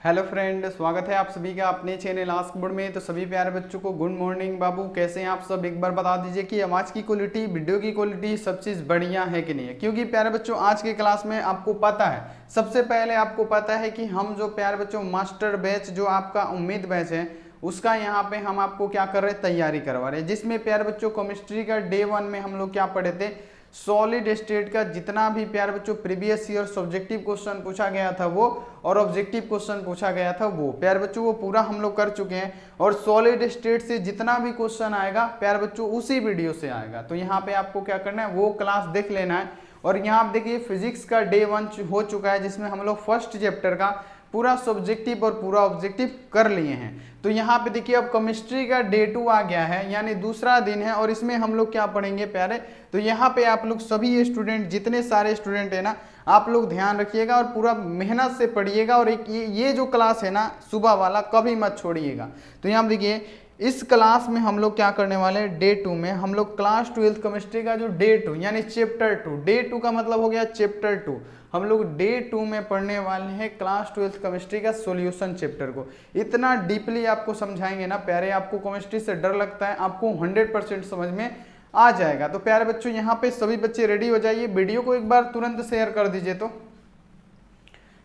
Hello friend, स्वागत है आप सभी का अपने चैनल आस्क बोर्ड में। तो सभी प्यारे बच्चों को गुड मॉर्निंग बाबू, कैसे हैं आप सब। एक बार बता दीजिए कि आवाज़ की क्वालिटी, वीडियो की क्वालिटी सब चीज़ बढ़िया है कि नहीं है। क्योंकि प्यारे बच्चों आज के क्लास में आपको पता है, सबसे पहले आपको पता है कि हम जो प्यारे बच्चों मास्टर बैच जो आपका उम्मीद बैच है उसका यहाँ पे हम आपको क्या कर रहे हैं, तैयारी करवा रहे हैं। जिसमें प्यारे बच्चों केमिस्ट्री का डे 1 में हम लोग क्या पढ़े थे, सॉलिड स्टेट का जितना भी प्यारे बच्चों प्रीवियस ईयर सब्जेक्टिव क्वेश्चन पूछा गया था वो और ऑब्जेक्टिव क्वेश्चन पूछा गया था वो प्यारे बच्चों वो पूरा हम लोग कर चुके हैं। और सॉलिड स्टेट से जितना भी क्वेश्चन आएगा प्यारे बच्चों उसी वीडियो से आएगा। तो यहाँ पे आपको क्या करना है, वो क्लास देख लेना है। और यहाँ आप देखिए फिजिक्स का डे 1 हो चुका है, जिसमें हम लोग फर्स्ट चैप्टर का पूरा सब्जेक्टिव और पूरा ऑब्जेक्टिव कर लिए हैं। तो यहाँ पे देखिए अब केमिस्ट्री का डे 2 आ गया है, यानी दूसरा दिन है। और इसमें हम लोग क्या पढ़ेंगे प्यारे, तो यहाँ पे आप लोग सभी स्टूडेंट, जितने सारे स्टूडेंट है ना, आप लोग ध्यान रखिएगा और पूरा मेहनत से पढ़िएगा। और एक ये जो क्लास है ना सुबह वाला, कभी मत छोड़िएगा। तो यहाँ देखिए इस क्लास में हम लोग क्या करने वाले हैं, डे 2 में हम लोग क्लास 12th केमिस्ट्री का जो डे 2 यानी चैप्टर 2, डे 2 का मतलब हो गया चैप्टर 2, हम लोग डे 2 में पढ़ने वाले हैं क्लास 12th केमिस्ट्री का सॉल्यूशन चैप्टर को। इतना डीपली आपको समझाएंगे ना प्यारे, आपको केमिस्ट्री से डर लगता है, आपको 100% समझ में आ जाएगा। तो प्यारे बच्चों यहाँ पे सभी बच्चे रेडी हो जाइए। वीडियो को एक बार तुरंत शेयर कर दीजिए, तो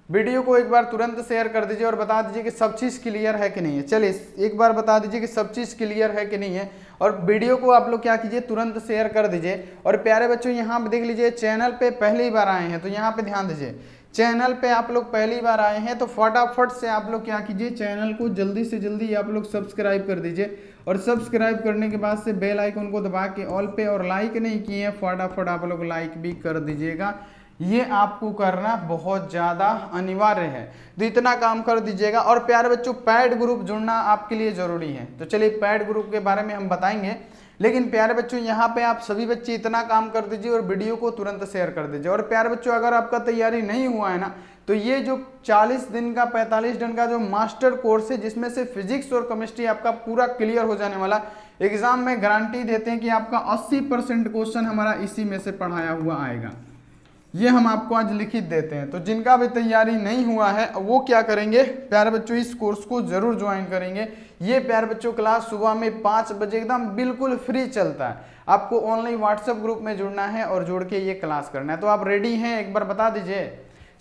वीडियो को एक बार तुरंत शेयर कर दीजिए और बता दीजिए कि सब चीज़ क्लियर है कि नहीं है। चलिए एक बार बता दीजिए कि सब चीज़ क्लियर है कि नहीं है। और वीडियो को आप लोग क्या कीजिए, तुरंत शेयर कर दीजिए। और प्यारे बच्चों यहाँ पे देख लीजिए, चैनल पे पहली बार आए हैं तो यहाँ पे ध्यान दीजिए, चैनल पे आप लोग पहली बार आए हैं तो फटाफट से आप लोग क्या कीजिए, चैनल को जल्दी से जल्दी आप लोग सब्सक्राइब कर दीजिए। और सब्सक्राइब करने के बाद से बेल आइकन को दबा के ऑल पे, और लाइक नहीं किए हैं फटाफट आप लोग लाइक भी कर दीजिएगा। ये आपको करना बहुत ज़्यादा अनिवार्य है, तो इतना काम कर दीजिएगा। और प्यारे बच्चों पैड ग्रुप जुड़ना आपके लिए ज़रूरी है। तो चलिए पैड ग्रुप के बारे में हम बताएंगे, लेकिन प्यारे बच्चों यहाँ पे आप सभी बच्चे इतना काम कर दीजिए और वीडियो को तुरंत शेयर कर दीजिए। और प्यारे बच्चों अगर आपका तैयारी नहीं हुआ है ना, तो ये जो 40 दिन का 45 दिन का जो मास्टर कोर्स है, जिसमें से फिजिक्स और केमिस्ट्री आपका पूरा क्लियर हो जाने वाला, एग्जाम में गारंटी देते हैं कि आपका 80% क्वेश्चन हमारा इसी में से पढ़ाया हुआ आएगा। ये हम आपको आज लिखित देते हैं। तो जिनका भी तैयारी नहीं हुआ है वो क्या करेंगे प्यारे बच्चों, इस कोर्स को जरूर ज्वाइन करेंगे। ये प्यारे बच्चों क्लास सुबह में 5 बजे एकदम बिल्कुल फ्री चलता है। आपको ऑनलाइन व्हाट्सएप ग्रुप में जुड़ना है और जुड़ के ये क्लास करना है। तो आप रेडी हैं, एक बार बता दीजिए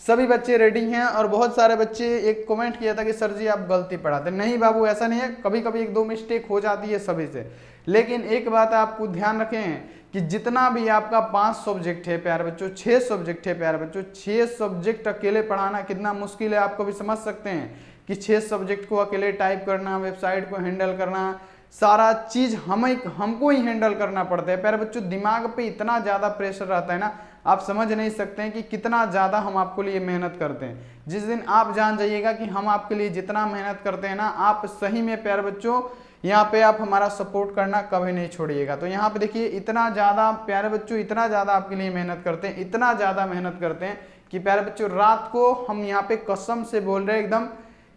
सभी बच्चे रेडी हैं। और बहुत सारे बच्चे एक कमेंट किया था कि सर जी आप गलती पढ़ाते। नहीं बाबू, ऐसा नहीं है, कभी कभी 1-2 मिस्टेक हो जाती है सभी से। लेकिन एक बात आपको ध्यान रखें कि जितना भी आपका 5 सब्जेक्ट है प्यारे बच्चों, 6 सब्जेक्ट है प्यारे बच्चों, 6 सब्जेक्ट अकेले पढ़ाना कितना मुश्किल है आपको भी समझ सकते हैं कि 6 सब्जेक्ट को अकेले टाइप करना, वेबसाइट को हैंडल करना, सारा चीज हमको ही हैंडल करना पड़ता है प्यारे बच्चों। दिमाग पे इतना ज़्यादा प्रेशर रहता है ना, आप समझ नहीं सकते हैं कि कितना ज़्यादा हम आपके लिए मेहनत करते हैं। जिस दिन आप जान जाइएगा कि हम आपके लिए जितना मेहनत करते हैं ना, आप सही में प्यारे बच्चों यहाँ पे आप हमारा सपोर्ट करना कभी नहीं छोड़िएगा। तो यहाँ पे देखिए इतना ज़्यादा प्यारे बच्चों, इतना ज़्यादा आपके लिए मेहनत करते हैं, इतना ज़्यादा मेहनत करते हैं कि प्यारे बच्चों रात को हम यहाँ पे कसम से बोल रहे हैं, एकदम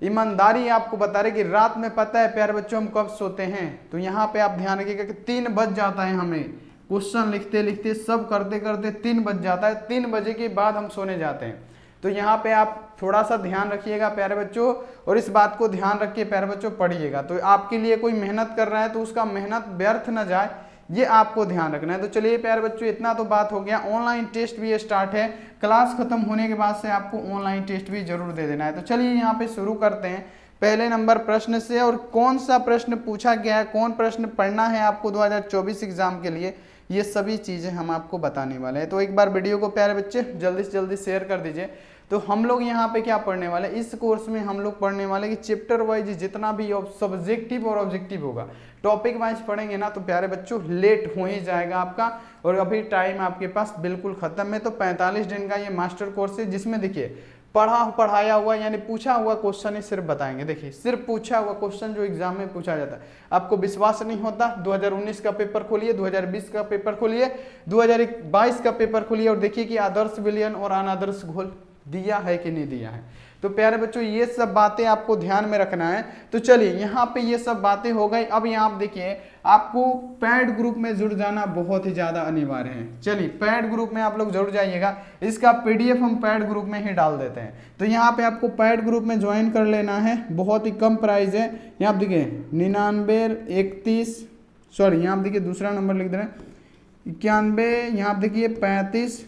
ईमानदारी आपको बता रहे कि रात में पता है प्यारे बच्चों हम कब सोते हैं। तो यहाँ पे आप ध्यान रखिएगा कि 3 बज जाता है, हमें क्वेश्चन लिखते लिखते सब करते करते 3 बज जाता है। 3 बजे के बाद हम सोने जाते हैं। तो यहाँ पे आप थोड़ा सा ध्यान रखिएगा प्यारे बच्चों, और इस बात को ध्यान रख के प्यारे बच्चों पढ़िएगा। तो आपके लिए कोई मेहनत कर रहा है तो उसका मेहनत व्यर्थ न जाए, ये आपको ध्यान रखना है। तो चलिए प्यारे बच्चों इतना तो बात हो गया। ऑनलाइन टेस्ट भी स्टार्ट है, क्लास खत्म होने के बाद से आपको ऑनलाइन टेस्ट भी जरूर दे देना है। तो चलिए यहाँ पे शुरू करते हैं पहले नंबर प्रश्न से। और कौन सा प्रश्न पूछा गया है, कौन प्रश्न पढ़ना है आपको 2024 एग्जाम के लिए, ये सभी चीज़ें हम आपको बताने वाले हैं। तो एक बार वीडियो को प्यारे बच्चे जल्दी से जल्दी शेयर कर दीजिए। तो हम लोग यहाँ पे क्या पढ़ने वाले, इस कोर्स में हम लोग पढ़ने वाले कि चैप्टर वाइज जितना भी सब्जेक्टिव और ऑब्जेक्टिव होगा, टॉपिक वाइज पढ़ेंगे ना तो प्यारे बच्चों लेट हो ही जाएगा आपका। और अभी टाइम आपके पास बिल्कुल खत्म है। तो 45 दिन का ये मास्टर कोर्स है, जिसमें देखिए पढ़ाया हुआ यानी पूछा हुआ क्वेश्चन ही सिर्फ बताएंगे। देखिए सिर्फ पूछा हुआ क्वेश्चन जो एग्जाम में पूछा जाता है। आपको विश्वास नहीं होता, 2019 का पेपर खोलिए, 2020 का पेपर खोलिए, 2022 का पेपर खोलिए और देखिए कि आदर्श विलयन और अनादर्श घोल दिया है कि नहीं दिया है। तो प्यारे बच्चों ये सब बातें आपको ध्यान में रखना है। तो चलिए यहाँ पे ये सब बातें हो गई। अब यहाँ आप देखिए आपको पैड ग्रुप में जुड़ जाना बहुत ही ज्यादा अनिवार्य है। चलिए पैड ग्रुप में आप लोग जरूर जाइएगा, इसका पीडीएफ हम पैड ग्रुप में ही डाल देते हैं। तो यहाँ पे आपको पैड ग्रुप में ज्वाइन कर लेना है, बहुत ही कम प्राइस है। यहाँ आप देखिए 9931, सॉरी यहाँ आप देखिए दूसरा नंबर लिख दे रहे हैं 91, यहाँ आप देखिए 35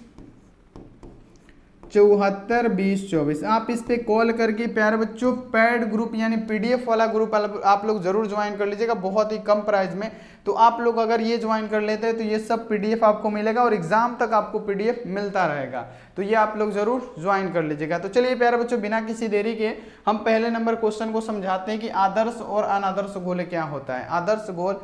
74 20 24। आप इस पे कॉल करके प्यारे बच्चों पैड ग्रुप यानी पीडीएफ वाला ग्रुप आप लोग जरूर ज्वाइन कर लीजिएगा, बहुत ही कम प्राइस में। तो आप लोग अगर ये ज्वाइन कर लेते हैं तो ये सब पीडीएफ आपको मिलेगा और एग्जाम तक आपको पीडीएफ मिलता रहेगा। तो ये आप लोग जरूर ज्वाइन कर लीजिएगा। तो चलिए प्यारे बच्चों बिना किसी देरी के हम पहले नंबर क्वेश्चन को समझाते हैं कि आदर्श और अनादर्श घोल क्या होता है, आदर्श घोल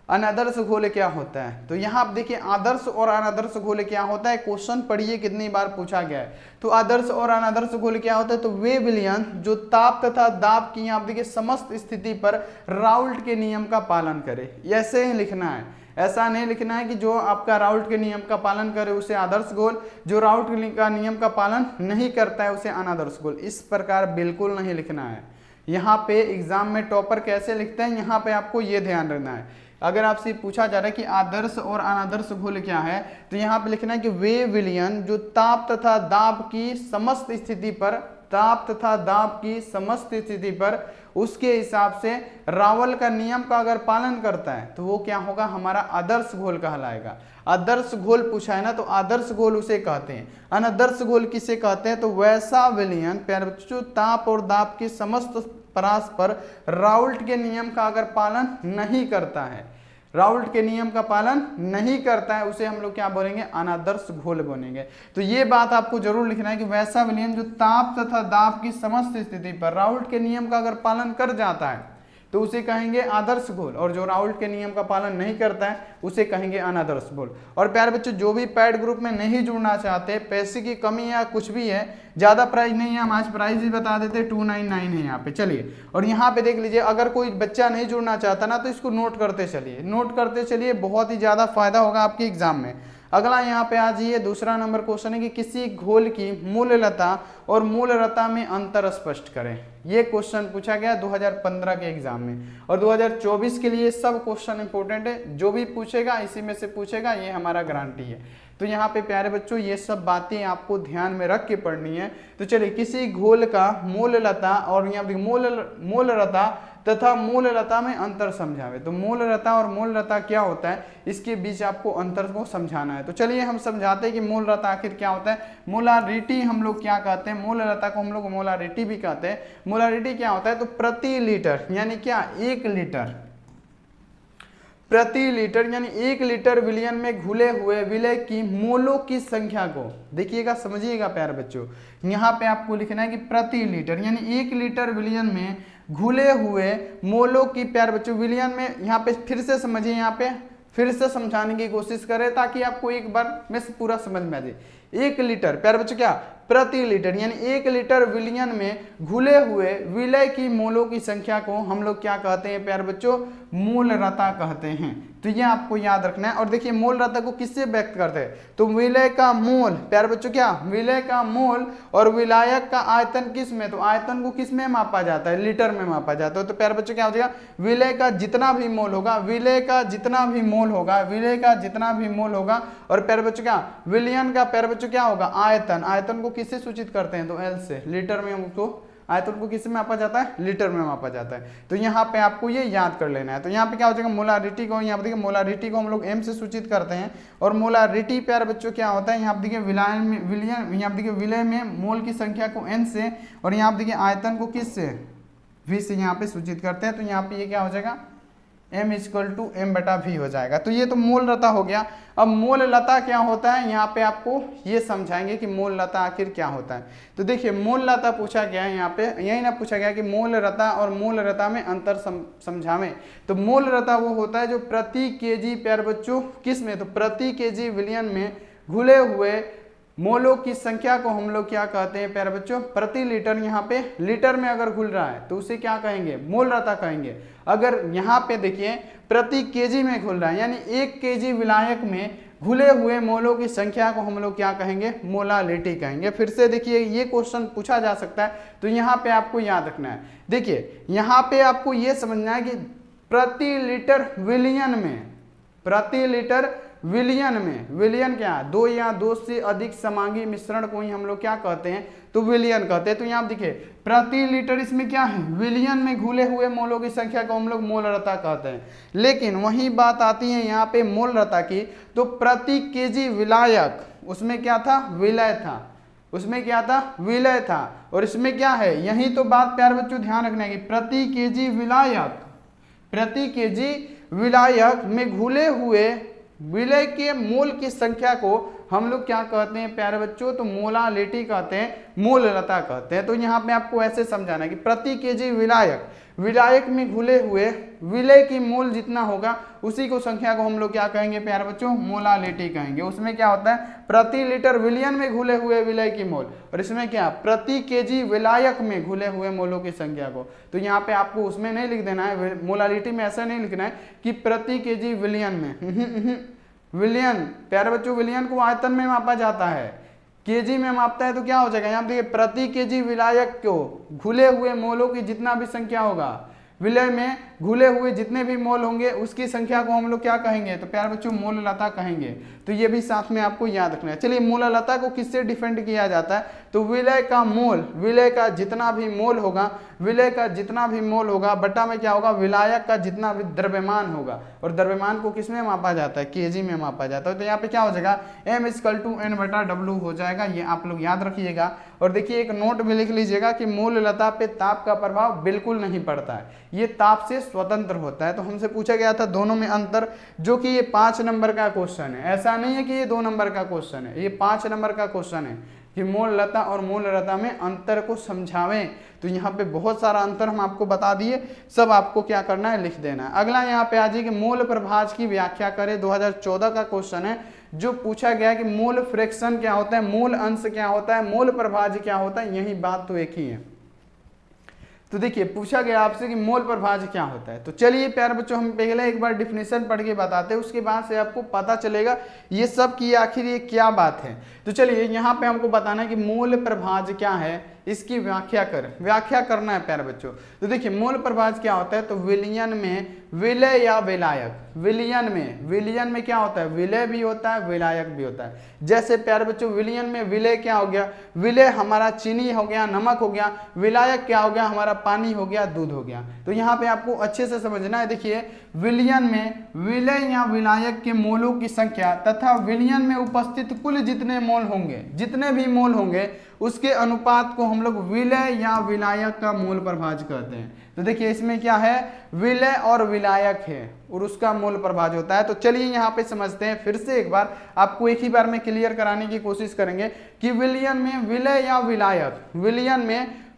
अनादर्श घोल क्या होता है। तो यहाँ आप देखिए आदर्श और अनादर्श घोल क्या होता है, क्वेश्चन पढ़िए कितनी बार पूछा गया है। तो आदर्श और अनादर्श घोल क्या होता है, तो वे विलयन जो ताप तथा दाब की आप देखिए समस्त स्थिति पर राउल्ट के नियम का पालन करे, ऐसे ही लिखना है। ऐसा नहीं लिखना है कि जो आपका राउल्ट के नियम का पालन करे उसे आदर्श घोल, जो राउल्ट का नियम का पालन नहीं करता है उसे अनादर्श घोल, इस प्रकार बिल्कुल नहीं लिखना है। यहाँ पे एग्जाम में टॉपर कैसे लिखते हैं, यहाँ पे आपको ये ध्यान रखना है। अगर आपसे पूछा जा रहा है कि आदर्श और अनादर्श घोल क्या है, तो यहाँ पे लिखना है कि वे विलयन जो ताप तथा दाब की समस्त स्थिति पर, ताप तथा दाब की समस्त स्थिति पर उसके हिसाब से रावल का नियम का अगर पालन करता है तो वो क्या होगा, हमारा आदर्श घोल कहलाएगा। आदर्श घोल पूछा है ना, तो आदर्श घोल उसे कहते हैं। अनादर्श घोल किसे कहते हैं, तो वैसा विलयन प्यारे बच्चों ताप और दाब की समस्त परास पर राउल्ट के नियम का अगर पालन नहीं करता है, राउल्ट के नियम का पालन नहीं करता है, उसे हम लोग क्या बोलेंगे, अनादर्श घोल बोलेंगे। तो ये बात आपको जरूर लिखना है कि वैसा विलयन जो ताप तथा दाब की समस्त स्थिति पर राउल्ट के नियम का अगर पालन कर जाता है तो उसे कहेंगे आदर्श घोल, और जो राउल्ट के नियम का पालन नहीं करता है उसे कहेंगे अनादर्श घोल। और प्यारे बच्चों जो भी पैड ग्रुप में नहीं जुड़ना चाहते, पैसे की कमी या कुछ भी है, ज्यादा प्राइस नहीं है, हम आज प्राइस भी बता देते 299 है यहाँ पे। चलिए और यहाँ पे देख लीजिए, अगर कोई बच्चा नहीं जुड़ना चाहता ना तो इसको नोट करते चलिए, नोट करते चलिए, बहुत ही ज्यादा फायदा होगा आपके एग्जाम में। अगला यहाँ पे आ जाइए, दूसरा नंबर क्वेश्चन है कि किसी घोल की मूललता और मूलरता में अंतर स्पष्ट करें। ये क्वेश्चन पूछा गया 2015 के एग्जाम में, और 2024 के लिए सब क्वेश्चन इंपॉर्टेंट है, जो भी पूछेगा इसी में से पूछेगा, ये हमारा गारंटी है। तो यहाँ पे प्यारे बच्चों ये सब बातें आपको ध्यान में रख के पढ़नी है। तो चलिए किसी घोल का मूललता और यहाँ पे मूलरता तथा मूललता में अंतर समझावे। तो मूलरता और मूलरता क्या होता है, इसके बीच आपको अंतर को समझाना है। तो चलिए हम समझाते हैं कि मूलरता आखिर क्या होता है। मोलारिटी हम लोग क्या कहते हैं, मूलरता को हम लोग मोलारिटी भी कहते हैं। मोलारिटी क्या होता है, तो प्रति लीटर यानी क्या, 1 लीटर, प्रति लीटर यानी 1 लीटर विलयन में घुले हुए विलय की मोलों की संख्या को, देखिएगा समझिएगा प्यारे बच्चों, यहाँ पे आपको लिखना है कि प्रति लीटर यानी 1 लीटर विलयन में घुले हुए मोलों की, प्यारे बच्चों विलयन में, यहाँ पे फिर से समझिए, यहाँ पे फिर से समझाने की कोशिश करें ताकि आपको एक बार में से पूरा समझ में आ जाए। 1 लीटर प्यारे बच्चों क्या, प्रति लीटर यानी 1 लीटर विलयन में घुले हुए विलय की मोलों की संख्या को हम लोग क्या कहते हैं प्यारे बच्चों, मूलरता कहते हैं। तो ये आपको याद रखना है। और देखिए मूलरता को किससे व्यक्त करते हैं, तो विलय का मोल, प्यारे बच्चों क्या, विलय का मोल और विलायक का आयतन किस में, तो आयतन को किस में मापा जाता है, लीटर में मापा जाता है। तो प्यारे बच्चों क्या हो जाएगा, विलय का जितना भी मोल होगा, विलय का जितना भी मोल होगा, विलय का जितना भी मोल होगा, और प्यारे बच्चों क्या, विलयन का प्यारे बच्चों क्या होगा, आयतन, आयतन को किससे सूचित करते हैं, तो एल से, लीटर में हमको आयतन को किस में मापा जाता है, लीटर में मापा जाता है। तो यहाँ पे आपको ये याद कर लेना है। तो यहाँ पे क्या हो जाएगा, मोलारिटी को, यहाँ पे देखिए मोलारिटी को हम लोग एम से सूचित करते हैं, और मोलारिटी प्यारे बच्चों क्या होता है, यहाँ पे देखिए विलयन में, विलयन, यहाँ पे देखिए विलय में मोल की संख्या को एन से, और यहाँ पे देखिए आयतन को किस से, वी से यहाँ पे सूचित करते हैं। तो यहाँ पे ये क्या हो जाएगा, m = m/v हो जाएगा। तो ये तो मूललता हो गया। अब मूललता क्या होता है, यहाँ पे आपको ये समझाएंगे कि मूललता आखिर क्या होता है। तो देखिए मूललता पूछा गया है, यहाँ पे यही ना पूछा गया कि मूललता और मूलरता में अंतर समझावें। तो मूलरता वो होता है जो प्रति केजी, प्यारे बच्चों किस में, तो प्रति केजी विलयन में घुले हुए मोलों की संख्या को हम लोग क्या कहते हैं प्यारे बच्चों, प्रति लीटर, यहाँ पे लीटर में अगर घुल रहा है तो उसे क्या कहेंगे, मूलरता कहेंगे। अगर यहाँ पे देखिए प्रति केजी में घुल रहा है यानी 1 केजी विलायक में घुले हुए मोलों की संख्या को हम लोग क्या कहेंगे, मोलालिटी कहेंगे। फिर से देखिए ये क्वेश्चन पूछा जा सकता है, तो यहाँ पे आपको याद रखना है। देखिए यहाँ पे आपको ये समझना है कि प्रति लीटर विलियन में, प्रति लीटर विलियन में, विलियन क्या है, दो या दो से अधिक समांगी मिश्रण को ही हम लोग क्या कहते हैं, तो विलियन कहते हैं। तो यहाँ देखिए प्रति लीटर इसमें क्या है, विलियन में घुले हुए मोलों की संख्या को हम लोग मोलरता कहते हैं। लेकिन वही बात आती है यहाँ पे मोलरता की, तो प्रति केजी विलायक, उसमें क्या था, विलय था, उसमें क्या था, विलय था। और इसमें क्या है, यही तो बात प्यारे बच्चों ध्यान रखना है कि प्रति केजी विलायक, प्रति केजी विलायक में घुले हुए विलय के मोल की संख्या को हम लोग क्या कहते हैं प्यारे बच्चों, तो मोलालिटी कहते हैं, मोलरता कहते हैं। तो यहाँ पे आपको ऐसे समझाना है कि प्रति केजी विलायक, विलायक में घुले हुए विलय की मोल जितना होगा उसी को संख्या को हम लोग क्या कहेंगे प्यारे बच्चों, मोलालिटी कहेंगे। उसमें क्या होता है, प्रति लीटर विलियन में घुले हुए विलय की मोल, और इसमें क्या, प्रति केजी विलायक में घुले हुए मोलों की संख्या को। तो यहाँ पे आपको उसमें नहीं लिख देना है, मोलालिटी में ऐसा नहीं लिखना है कि प्रति केजी विलियन में, विलियन प्यारे बच्चों विलियन को आयतन में मापा जाता है, केजी में मापता है, तो क्या हो जाएगा यहाँ देखिए प्रति केजी विलायक को घुले हुए मोलों की जितना भी संख्या होगा, विलय में घुले हुए जितने भी मोल होंगे उसकी संख्या को हम लोग क्या कहेंगे, तो प्यारे बच्चों मोललता कहेंगे। तो ये भी साथ में आपको याद रखना है। चलिए मोललता को किससे डिफेंड किया जाता है, तो विलय का मोल, विलय का जितना भी मोल होगा, विलय का जितना भी मोल होगा बट्टा में क्या होगा, विलायक का जितना भी द्रव्यमान होगा, और द्रव्यमान को किसमें मापा जाता है, केजी में मापा जाता है। तो यहाँ पे क्या हो जाएगा, M=N/W हो जाएगा, ये आप लोग याद रखिएगा। और देखिए एक नोट भी लिख लीजिएगा कि मोललता पे ताप का प्रभाव बिल्कुल नहीं पड़ता है, ये ताप से स्वतंत्र होता है। तो हमसे पूछा गया था दोनों में अंतर, जो कि ये 5 नंबर का क्वेश्चन है, ऐसा नहीं है कि ये 2 नंबर का क्वेश्चन है, ये 5 नंबर का क्वेश्चन है कि मोललता और मोलरता में अंतर को समझावें। तो यहाँ पे बहुत सारा अंतर हम आपको बता दिए, सब आपको क्या करना है, लिख देना है। अगला यहाँ पे आ जाइए कि मोल प्रभाज की व्याख्या करें, 2014 का क्वेश्चन है, जो पूछा गया कि मोल फ्रैक्शन क्या होता है, मोल अंश क्या होता है, मोल प्रभाज क्या होता है, यही बात तो एक ही है। तो देखिए पूछा गया आपसे कि मोल प्रभाज क्या होता है। तो चलिए प्यारे बच्चों हम पहले एक बार डिफिनेशन पढ़ के बताते हैं, उसके बाद से आपको पता चलेगा ये सब की आखिर ये क्या बात है। तो चलिए यहाँ पे हमको बताना है कि मोल प्रभाज क्या है, इसकी व्याख्या करना है प्यारे बच्चों। तो देखिए मोल प्रभाज क्या होता है, तो विलयन में विलय या विलायक, विलयन में क्या होता है, विलय भी होता है, विलायक भी होता है। जैसे प्यारे बच्चों विलयन में विलय क्या हो गया, विलय हमारा चीनी हो गया, नमक हो गया, विलायक क्या हो गया, हमारा पानी हो गया, दूध हो गया। तो यहाँ पे आपको अच्छे से समझना है। देखिए विलयन में विलय या विलायक के मोलों की संख्या तथा विलयन में उपस्थित कुल जितने मोल होंगे, जितने भी मोल होंगे उसके अनुपात को हम लोग विलय या विलायक का मोल प्रभाज कहते हैं। तो देखिए इसमें क्या है, विलय और विलायक है और उसका मोल प्रभाज होता है। तो चलिए यहाँ पे समझते हैं फिर से एक बार, आपको एक ही बार में क्लियर कराने की कोशिश करेंगे कि विलयन में विलय या विलायक,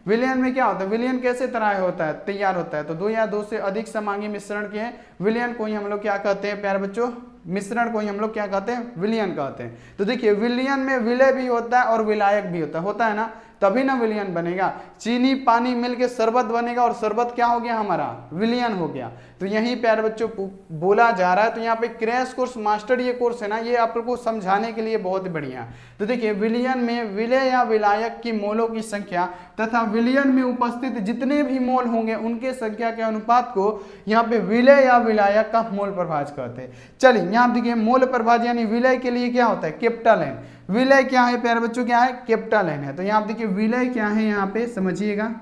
विलयन में क्या होता है, विलयन कैसे तरह होता है, तैयार होता है, तो 2 या 2 से अधिक समांगी मिश्रण के विलयन को ही हम लोग क्या कहते हैं प्यारे बच्चों, मिश्रण को ही हम लोग क्या कहते हैं, विलयन कहते हैं। तो देखिए विलयन में विलय भी होता है और विलायक भी होता है ना, तभी ना विलयन बनेगा। चीनी पानी मिलके शरबत बनेगा और शरबत क्या हो गया, हमारा विलयन हो गया। तो यही प्यारे बच्चों बोला जा रहा है। तो यहाँ पे क्रैश कोर्स मास्टर ये कोर्स है ना, ये आप लोग को समझाने के लिए बहुत बढ़िया। तो देखिए विलयन में विलय या विलायक की मोलों की संख्या तथा विलयन में उपस्थित जितने भी मोल होंगे उनके संख्या के अनुपात को यहाँ पे विलय या विलायक का मोल प्रभाज कहते हैं। चलिए यहाँ देखिए मोल प्रभाज यानी विलय के लिए क्या होता है, कैपिटल एन। विलय क्या है प्यारे बच्चों, क्या है, कैपिटल एन है। तो यहाँ देखिए विलय क्या है, यहाँ पे समझिएगा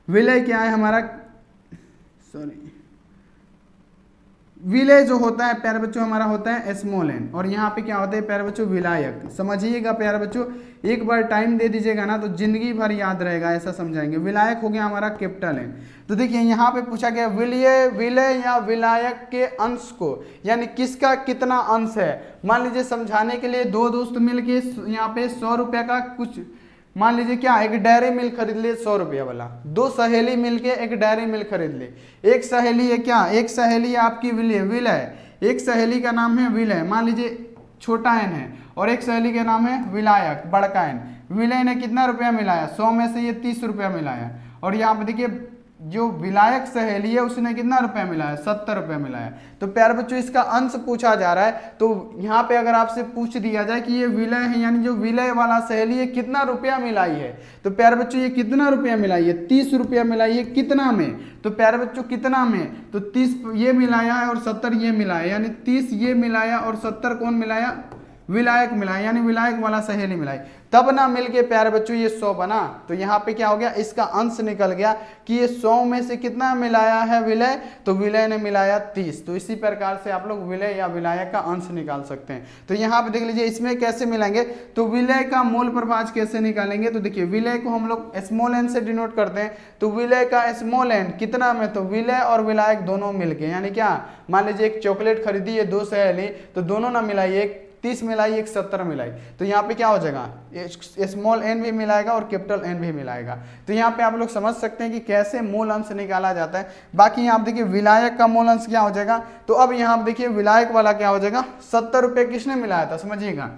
विलय क्या है हमारा, विलय जो होता है प्यारे बच्चों हमारा होता है स्मॉल एन, और यहाँ पे क्या होता है प्यारे बच्चों विलायक। समझिएगा प्यारे बच्चों, एक बार टाइम दे दीजिएगा ना तो जिंदगी भर याद रहेगा, ऐसा समझाएंगे। विलायक हो गया हमारा कैपिटल एन। तो देखिए यहाँ पे पूछा गया विलय या विलायक के अंश को, यानी किसका कितना अंश है। मान लीजिए समझाने के लिए 2 दोस्त मिलके यहाँ पे 100 रुपये का कुछ, मान लीजिए क्या एक डेयरी मिल्क खरीद ले 100 रुपये वाला, 2 सहेली मिलके एक डेयरी मिल्क खरीद ले। एक सहेली है क्या, एक सहेली आपकी विलय, एक सहेली का नाम है विलय, मान लीजिए छोटा एन है, और एक सहेली का नाम है विलायक बड़का एन। विलय ने कितना रुपया मिलाया, 100 में से ये 30 रुपया मिलाया, और यहाँ पे देखिए जो विलायक सहेली है उसने कितना रुपया मिला है, 70 रुपया मिला है। तो प्यारे बच्चों इसका अंश पूछा जा रहा है, तो यहाँ पे अगर आपसे पूछ दिया जाए कि ये विलय है, यानी जो विलय वाला सहेली है कितना रुपया मिलाई है, तो प्यारे बच्चों ये कितना रुपया मिलाई है, 30 रुपया मिलाई है। कितना में, तो प्यारे बच्चों कितना में, तो 30 ये मिलाया है और 70 ये मिलाया, यानी 30 ये मिलाया और 70 कौन मिलाया, विलायक मिलाया, यानी विलायक वाला सहेली मिलाई, तब ना मिलके प्यारे बच्चों ये 100 बना। तो यहाँ पे क्या हो गया, इसका अंश निकल गया कि ये 100 में से कितना मिलाया है विलय, तो विलय ने मिलाया 30। तो इसी प्रकार से आप लोग विलय या विलायक का अंश निकाल सकते हैं। तो यहाँ पे देख लीजिए इसमें कैसे मिलाएंगे, तो विलय का मूल प्रभाज कैसे निकालेंगे, तो देखिए विलय को हम लोग स्मॉल एन से डिनोट करते हैं। तो विलय का स्मॉल एन कितना में, तो विलय और विलायक दोनों मिलके, यानी क्या, मान लीजिए एक चॉकलेट खरीदी है 2 सहेली, तो दोनों ना मिलाई, एक 30 मिलाई एक 70 मिलाई, तो यहाँ पे क्या हो जाएगा, स्मॉल एन भी मिलाएगा और कैपिटल एन भी मिलाएगा। तो यहाँ पे आप लोग समझ सकते हैं कि कैसे मूल अंश निकाला जाता है। बाकी यहाँ पे देखिए विलायक का मूल अंश क्या हो जाएगा, तो अब यहाँ पे देखिए विलायक वाला क्या हो जाएगा, 70 रुपये किसने मिलाया था, समझिएगा,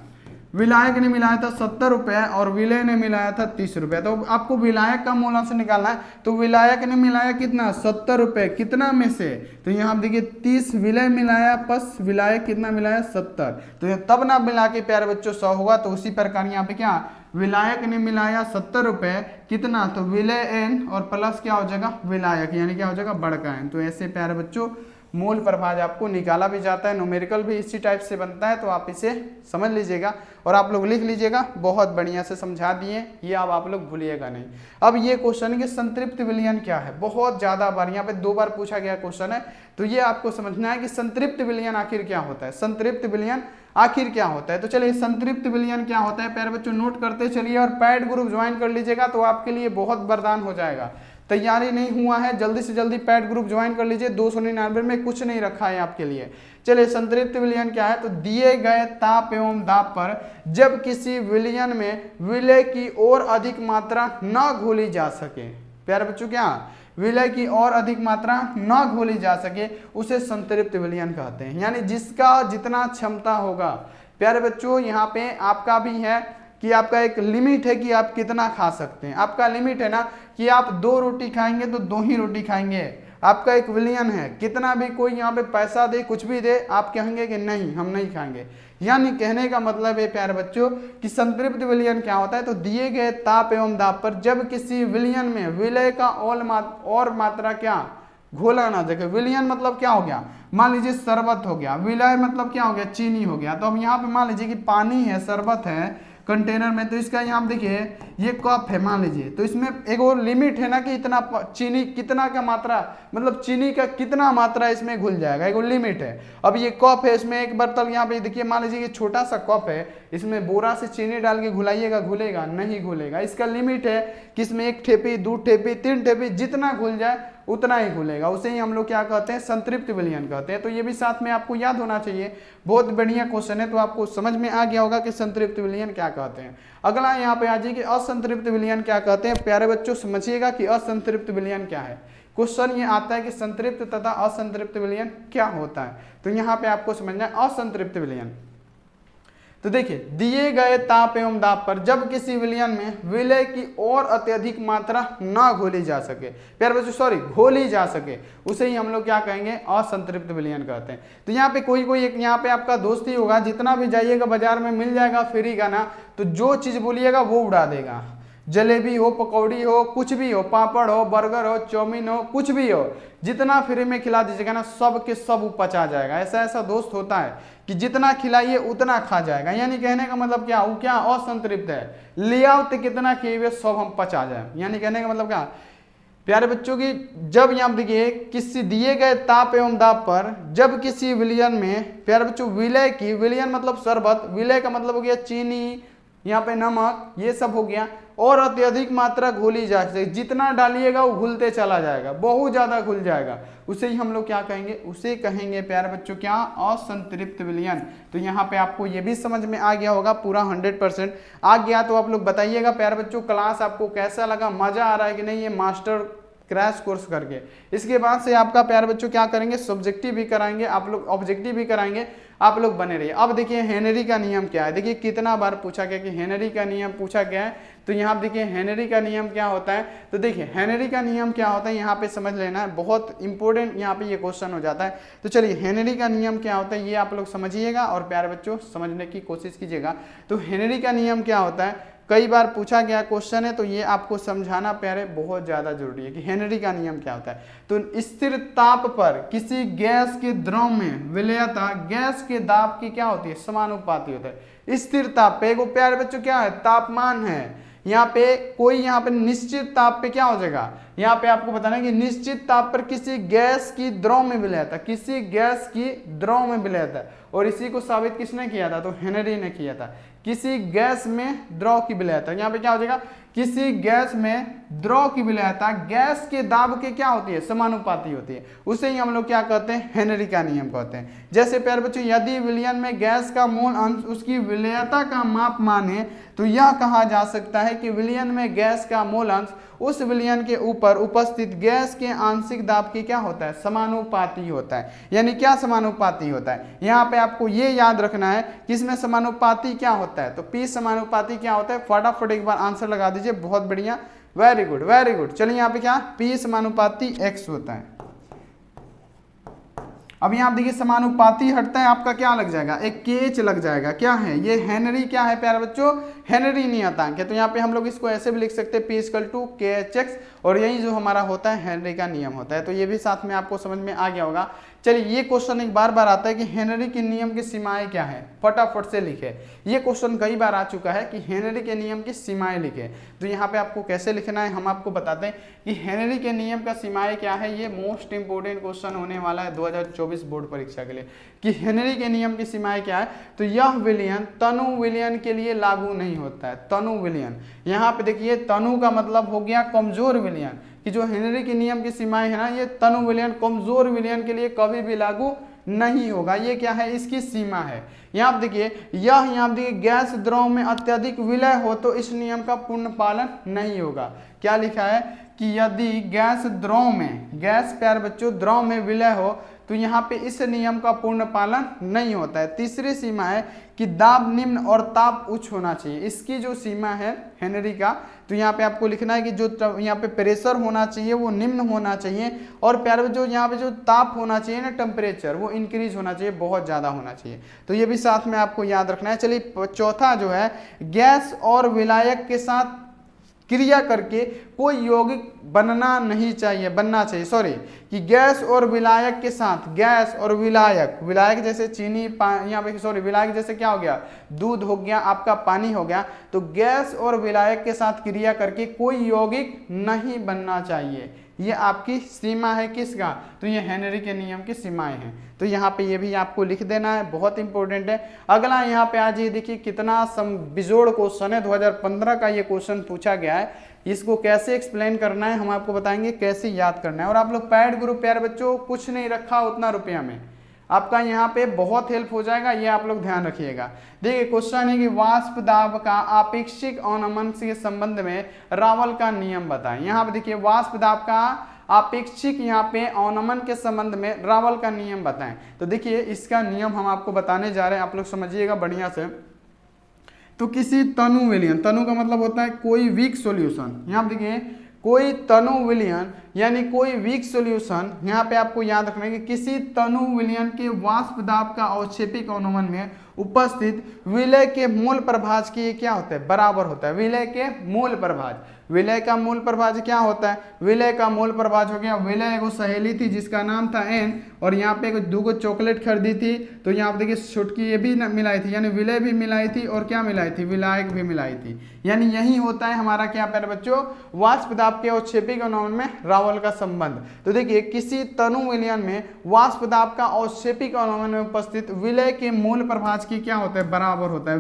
विलायक ने मिलाया था 70 रुपये और विलय ने मिलाया था 30 रुपये। तो आपको विलायक का मूल अंश निकालना है, तो विलायक ने मिलाया कितना, 70 रुपये, कितना में से, तो यहाँ देखिए 30 विलय मिलाया प्लस विलायक कितना मिलाया, 70। तो तब ना मिला के प्यारे बच्चों 100 होगा। तो उसी प्रकार यहाँ पे क्या, विलायक ने मिलाया 70 रुपये, कितना, तो विलय एन और प्लस क्या हो जाएगा, विलायक, यानी क्या हो जाएगा, बड़का एन। तो ऐसे प्यारे बच्चों मूल प्रभाज आपको निकाला भी जाता है, न्यूमेरिकल भी इसी टाइप से बनता है। तो आप इसे समझ लीजिएगा और आप लोग लिख लीजिएगा, बहुत बढ़िया से समझा दिए, ये अब आप लोग भूलिएगा नहीं। अब ये क्वेश्चन है कि संतृप्त विलयन क्या है, बहुत ज़्यादा बार यहाँ पे 2 बार पूछा गया क्वेश्चन है। तो ये आपको समझना है कि संतृप्त विलयन आखिर क्या होता है, संतृप्त विलयन आखिर क्या होता है। तो चलिए संतृप्त विलयन क्या होता है प्यारे बच्चों नोट करते चलिए और पैड ग्रुप ज्वाइन कर लीजिएगा, तो आपके लिए बहुत वरदान हो जाएगा। तैयारी नहीं हुआ है, जल्दी से जल्दी पैड ग्रुप ज्वाइन कर लीजिए, 299 में कुछ नहीं रखा है आपके लिए। चलिए संतृप्त विलयन क्या है, तो दिए गए ताप एवं दाब पर जब किसी विलयन में विलय की और अधिक मात्रा न घोली जा सके, प्यारे बच्चों क्या, विलय की और अधिक मात्रा न घोली जा सके, उसे संतृप्त विलयन कहते हैं। यानी जिसका जितना क्षमता होगा, प्यारे बच्चों यहाँ पे आपका भी है कि आपका एक लिमिट है कि आप कितना खा सकते हैं। आपका लिमिट है ना कि आप 2 रोटी खाएंगे तो 2 ही रोटी खाएंगे, आपका एक विलयन है। कितना भी कोई यहाँ पे पैसा दे, कुछ भी दे, आप कहेंगे कि नहीं हम नहीं खाएंगे। यानी कहने का मतलब है प्यारे बच्चों कि संतृप्त विलयन क्या होता है, तो दिए गए ताप एवं दाब पर जब किसी विलयन में विलय का और मात्रा क्या घोला ना देखे। विलयन मतलब क्या हो गया, मान लीजिए शरबत हो गया, विलय मतलब क्या हो गया, चीनी हो गया। तो अब यहाँ पे मान लीजिए कि पानी है, शरबत है कंटेनर में, तो इसका यहाँ देखिए ये कप है मान लीजिए, तो इसमें एक और लिमिट है ना कि इतना चीनी कितना का मात्रा, मतलब चीनी का कितना मात्रा इसमें घुल जाएगा, एक और लिमिट है। अब ये कप है, इसमें एक बर्तन यहाँ पे देखिए मान लीजिए ये छोटा सा कप है, इसमें बोरा से चीनी डाल के घुलाइएगा, घुलेगा नहीं घुलेगा। इसका लिमिट है कि इसमें 1 ठेपी 2 ठेपी 3 ठेपी जितना घुल जाए उतना ही घुलेगा, उसे ही हम लोग क्या कहते हैं, संतृप्त विलयन कहते हैं। तो ये भी साथ में आपको याद होना चाहिए, बहुत बढ़िया क्वेश्चन है, तो आपको समझ में आ गया होगा कि संतृप्त विलयन क्या कहते हैं। अगला यहाँ पे आ जाइए कि असंतृप्त विलयन क्या कहते हैं। प्यारे बच्चों समझिएगा कि असंतृप्त विलयन क्या है। क्वेश्चन ये आता है कि संतृप्त तथा असंतृप्त विलयन क्या होता है, तो यहाँ पे आपको समझना है असंतृप्त विलयन। तो देखिए दिए गए ताप एवं दाब पर जब किसी विलयन में विलय की और अत्यधिक मात्रा न घोली जा सके, प्यारे बच्चों सॉरी घोली जा सके, उसे ही हम लोग क्या कहेंगे, असंतृप्त विलयन कहते हैं। तो यहाँ पे कोई एक यहाँ पे आपका दोस्त ही होगा, जितना भी जाइएगा बाजार में मिल जाएगा फ्री का ना, तो जो चीज बोलिएगा वो उड़ा देगा, जलेबी हो, पकौड़ी हो, कुछ भी हो, पापड़ हो, बर्गर हो, चाउमीन हो, कुछ भी हो, जितना फ्री में खिला दीजिएगा ना सब के सब पचा जाएगा। ऐसा दोस्त होता है कि जितना खिलाइए उतना खा जाएगा। यानी कहने का मतलब क्या, वो क्या असंतृप्त है, ले आओ तो कितना खिए सब हम पचा जाए। यानी कहने का मतलब क्या प्यारे बच्चों की, जब यहाँ देखिए किसी दिए गए ताप एवं दाब पर जब किसी विलयन में, प्यारे बच्चों विलय की, विलयन मतलब शरबत, विलय का मतलब हो गया चीनी, यहाँ पे नमक, ये सब हो गया, और अत्यधिक मात्रा घोली जा सके, जितना डालिएगा वो घुलते चला जाएगा, बहुत ज्यादा घुल जाएगा, उसे ही हम लोग क्या कहेंगे, उसे कहेंगे प्यारे बच्चों क्या, असंतृप्त विलयन। तो यहाँ पे आपको ये भी समझ में आ गया होगा, पूरा 100% आ गया। तो आप लोग बताइएगा प्यारे बच्चों क्लास आपको कैसा लगा, मजा आ रहा है कि नहीं, ये मास्टर क्रैश कोर्स करके। इसके बाद से आपका प्यारे बच्चों क्या करेंगे, सब्जेक्टिव भी कराएंगे, आप लोग ऑब्जेक्टिव भी कराएंगे। आप लोग बने रहिए। अब देखिए हेनरी का नियम क्या है, देखिए कितना बार पूछा गया कि हेनरी का नियम पूछा गया है। तो यहाँ पे देखिए हेनरी का नियम क्या होता है, तो देखिए हेनरी का नियम क्या होता है यहाँ पे समझ लेना है, बहुत इंपॉर्टेंट यहाँ पे ये क्वेश्चन हो जाता है। तो चलिए हेनरी का नियम क्या होता है ये आप लोग समझिएगा और प्यारे बच्चों समझने की कोशिश कीजिएगा। तो हेनरी का नियम क्या होता है, कई बार पूछा गया क्वेश्चन है, तो ये आपको समझाना प्यारे बहुत ज्यादा जरूरी है कि हेनरी का नियम क्या होता है। तो स्थिर ताप पर किसी गैस के द्रव में विलेयता गैस के दाब की क्या होती है, समानुपाती होता है। स्थिर ताप पे वो प्यारे बच्चों क्या है, तापमान है, यहाँ पे कोई यहाँ पे निश्चित ताप पे क्या हो जाएगा, यहाँ पे आपको बताना है कि निश्चित ताप पर किसी गैस की द्रव में विलेयता, किसी गैस की द्रव में विलेयता, और इसी को साबित किसने किया था, तो हेनरी ने किया था। किसी गैस में द्रव की विलेयता, यहाँ पे क्या हो जाएगा, किसी गैस में द्रव की विलेयता गैस के दाब के क्या होती है, समानुपाती होती है, उसे ही हम लोग क्या कहते हैं, हेनरी का नियम कहते हैं। जैसे प्यारे बच्चों यदि विलयन में गैस का मूल अंश उसकी विलेयता का माप माने तो यह कहा जा सकता है कि विलयन में गैस का मूल अंश उस विलयन के ऊपर उपस्थित गैस के आंशिक दाब की क्या होता है, समानुपाती होता है। यानी क्या समानुपाती होता है, यहाँ पे आपको ये याद रखना है कि इसमें समानुपाती क्या होता है, तो P समानुपाती क्या होता है, फटाफट एक बार आंसर लगा दीजिए, बहुत बढ़िया, वेरी गुड वेरी गुड। चलिए यहाँ पे क्या P समानुपाती X होता है। अब यहाँ देखिए समानुपाती हटता है, आपका क्या लग जाएगा, एक केच लग जाएगा, क्या है ये, हेनरी क्या है प्यारे बच्चों, हेनरी नियतांक है। तो यहाँ पे हम लोग इसको ऐसे भी लिख सकते हैं P=KHX, और यही जो हमारा होता है हेनरी का नियम होता है। तो ये भी साथ में आपको समझ में आ गया होगा। चलिए ये क्वेश्चन एक बार बार आता है कि हेनरी के नियम की सीमाएं क्या है, फटाफट से लिखे। ये क्वेश्चन कई बार आ चुका है कि हेनरी के नियम की सीमाएं लिखे। तो यहाँ पे आपको कैसे लिखना है हम आपको बताते हैं कि हेनरी के नियम का सीमाएं क्या है। ये मोस्ट इंपोर्टेंट क्वेश्चन होने वाला है 2024 बोर्ड परीक्षा के लिए कि हेनरी के नियम की सीमाएं क्या है। तो यह विलयन तनु विलयन के लिए लागू नहीं होता है, तनु विलयन। यहाँ पे देखिए तनु का मतलब हो गया कमजोर विलयन, कि जो हेनरी के नियम की सीमाएं है ना, ये तनु विलयन कमजोर विलयन के लिए कभी भी लागू नहीं होगा। ये क्या है, इसकी सीमा है। यहाँ देखिए यहाँ देखिए गैस द्रव में अत्यधिक विलय हो तो इस नियम का पूर्ण पालन नहीं होगा। क्या लिखा है कि यदि गैस द्रव में, गैस प्यारे बच्चों द्रव में विलय हो तो यहाँ पे इस नियम का पूर्ण पालन नहीं होता है। तीसरी सीमा है कि दाब निम्न और ताप उच्च होना चाहिए, इसकी जो सीमा है हेनरी का। तो यहाँ पे आपको लिखना है कि जो यहाँ पे प्रेशर होना चाहिए वो निम्न होना चाहिए, और प्यारे जो यहाँ पे जो ताप होना चाहिए ना, टेम्परेचर, वो इंक्रीज होना चाहिए, बहुत ज़्यादा होना चाहिए। तो ये भी साथ में आपको याद रखना है। चलिए चौथा जो है, गैस और विलायक के साथ क्रिया करके कोई यौगिक बनना चाहिए सॉरी, कि गैस और विलायक के साथ, गैस और विलायक, विलायक जैसे चीनी, यहाँ पे सॉरी विलायक जैसे क्या हो गया, दूध हो गया, आपका पानी हो गया। तो गैस और विलायक के साथ क्रिया करके कोई यौगिक नहीं बनना चाहिए, ये आपकी सीमा है किसका, तो ये हेनरी के नियम की सीमाएं हैं। तो यहाँ पे ये भी आपको लिख देना है, बहुत इंपॉर्टेंट है। अगला यहाँ पे आज ये देखिए कितना बिजोड़ क्वेश्चन है, 2015 का ये क्वेश्चन पूछा गया है। इसको कैसे एक्सप्लेन करना है हम आपको बताएंगे, कैसे याद करना है। और आप लोग पैड ग्रुप प्यारे बच्चों कुछ नहीं रखा उतना रुपया में, आपका यहाँ पे बहुत हेल्प हो जाएगा, ये आप लोग ध्यान रखिएगा। देखिए क्वेश्चन है कि वाष्प दाब का आपेक्षिक अवनमन के संबंध में रावल का नियम बताएं। यहाँ पे देखिए वाष्प दाब का आपेक्षिक यहाँ पे अवनमन के संबंध में रावल का नियम बताएं। तो देखिए इसका नियम हम आपको बताने जा रहे हैं, आप लोग समझिएगा बढ़िया से। तो किसी तनु विलयन, तनु का मतलब होता है कोई वीक सॉल्यूशन, यहाँ देखिए कोई तनु विलयन यानी कोई वीक सॉल्यूशन, यहाँ पे आपको याद रखना है कि किसी तनु विलयन के वाष्प दाब का अवक्षेपिक अवनमन में उपस्थित विलय के मूल प्रभाज की क्या होता है, बराबर होता है। विलय के मूल प्रभाज, विलय का मूल प्रभाज क्या होता है, विलय का मूल प्रभाज हो गया, विलय एगो सहेली थी जिसका नाम था एन, और यहाँ पे दो चॉकलेट खरीदी थी, तो यहाँ पे देखिए छुटकी ये भी मिलाई थी, यानी विलय भी मिलाई थी और क्या मिलाई थी, विलायक भी मिलाई थी। यानी यही होता है हमारा क्या प्यारे बच्चों, वाष्प दाब के अवक्षेपिक अवनमन में रावल का संबंध। तो देखिए किसी तनु विलयन में वाष्प दाब का अवक्षेपिक अवनमन में उपस्थित विलय के मूल प्रभाज की क्या होता है, बराबर होता है।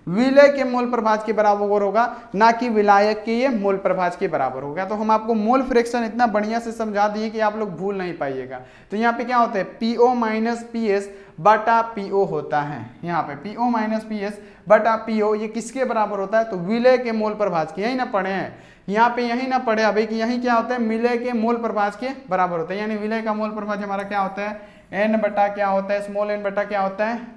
विलय के मूल प्रभाज के बराबर होगा, ना कि विलायक के ये मूल प्रभाज के बराबर होगा। तो हम आपको मोल फ्रैक्शन इतना बढ़िया से समझा दिए कि आप लोग भूल नहीं पाइएगा। तो यहाँ पे क्या होता है, PO माइनस PS बटा PO होता है। यहाँ पे PO माइनस PS बटा PO ये किसके बराबर होता है, तो विलय के मूल प्रभाज के, यही ना पढ़े हैं यहाँ पे, यही ना पढ़े अभी कि यही क्या होता है, विलय के मूल प्रभाज के बराबर होता है। यानी विलय का मूल प्रभाज हमारा क्या होता है, एन बटा क्या होता है, स्मॉल एन बटा क्या होता है,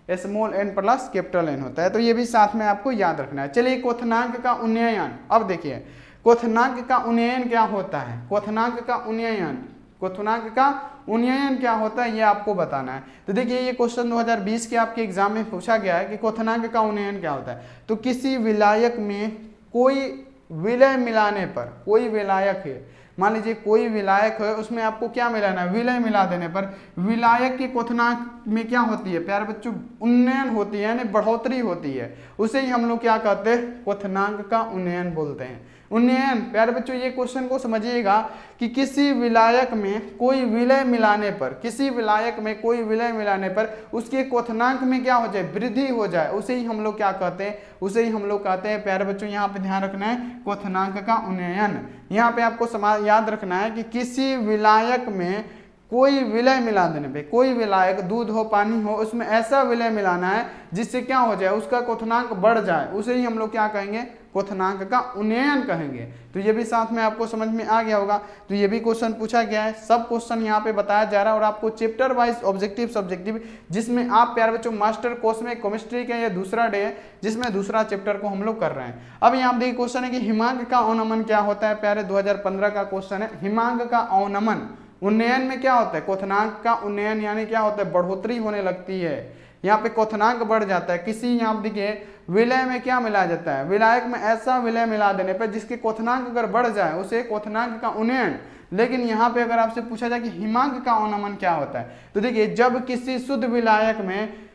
small N plus capital N होता है। तो ये भी साथ में आपको याद रखना है। चलिए क्वथनांक का उन्नयन, अब देखिए क्वथनांक का उन्नयन क्या होता है, क्वथनांक का उन्नयन, क्वथनांक का उन्नयन क्या होता है ये आपको बताना है। तो देखिए ये क्वेश्चन 2020 के आपके एग्जाम में पूछा गया है कि क्वथनांक का उन्नयन क्या होता है। तो किसी विलायक में कोई विलय मिलाने पर, कोई विलायक है, मान लीजिए कोई विलायक है, उसमें आपको क्या मिलाना है, विलय मिला देने पर विलायक के क्वथनांक में क्या होती है प्यारे बच्चों, उन्नयन होती है, यानी बढ़ोतरी होती है। उसे ही हम लोग क्या कहते हैं, क्वथनांक का उन्नयन बोलते हैं। उन्नयन प्यारे बच्चों ये क्वेश्चन को समझिएगा कि किसी विलायक में कोई विलय मिलाने पर, किसी विलायक में कोई विलय मिलाने पर उसके क्वथनांक में क्या हो जाए, वृद्धि हो जाए, उसे ही हम लोग क्या कहते हैं, उसे ही हम लोग कहते हैं प्यारे बच्चों, यहाँ पे ध्यान रखना है क्वथनांक का उन्नयन। यहाँ पे आपको याद रखना है कि किसी विलायक में कोई विलय मिला देने पे, कोई विलायक दूध हो पानी हो उसमें ऐसा विलय मिलाना है जिससे क्या हो जाए, उसका क्वथनांक बढ़ जाए, उसे ही हम लोग क्या कहेंगे, क्वथनांक का उन्नयन कहेंगे। तो ये भी साथ में आपको समझ में आ गया होगा। तो ये भी क्वेश्चन पूछा गया है, सब क्वेश्चन यहाँ पे बताया जा रहा है और आपको चैप्टर वाइज ऑब्जेक्टिव सब्जेक्टिव, जिसमें आप प्यारे बच्चों मास्टर कोर्स में केमिस्ट्री का ये दूसरा डे है जिसमें दूसरा चैप्टर को हम लोग कर रहे हैं। अब यहाँ पे देखिए क्वेश्चन है कि हिमांक का अवनमन क्या होता है, प्यारे 2015 का क्वेश्चन है। हिमांक का अवनमन, उन्नयन में क्या होता है, क्वथनांक का उन्नयन यानी क्या होता है, बढ़ोतरी होने लगती है, यहाँ पे क्वथनांक बढ़ जाता है। किसी यहाँ पे देखिए विलय में क्या मिलाया जाता है, विलायक में ऐसा विलय मिला देने पर जिसके क्वथनांक अगर बढ़ जाए उसे क्वथनांक का उन्नयन। लेकिन यहाँ पे अगर आपसे पूछा जाए कि हिमांक का अवनमन क्या होता है, तो देखिए जब किसी शुद्ध विलायक में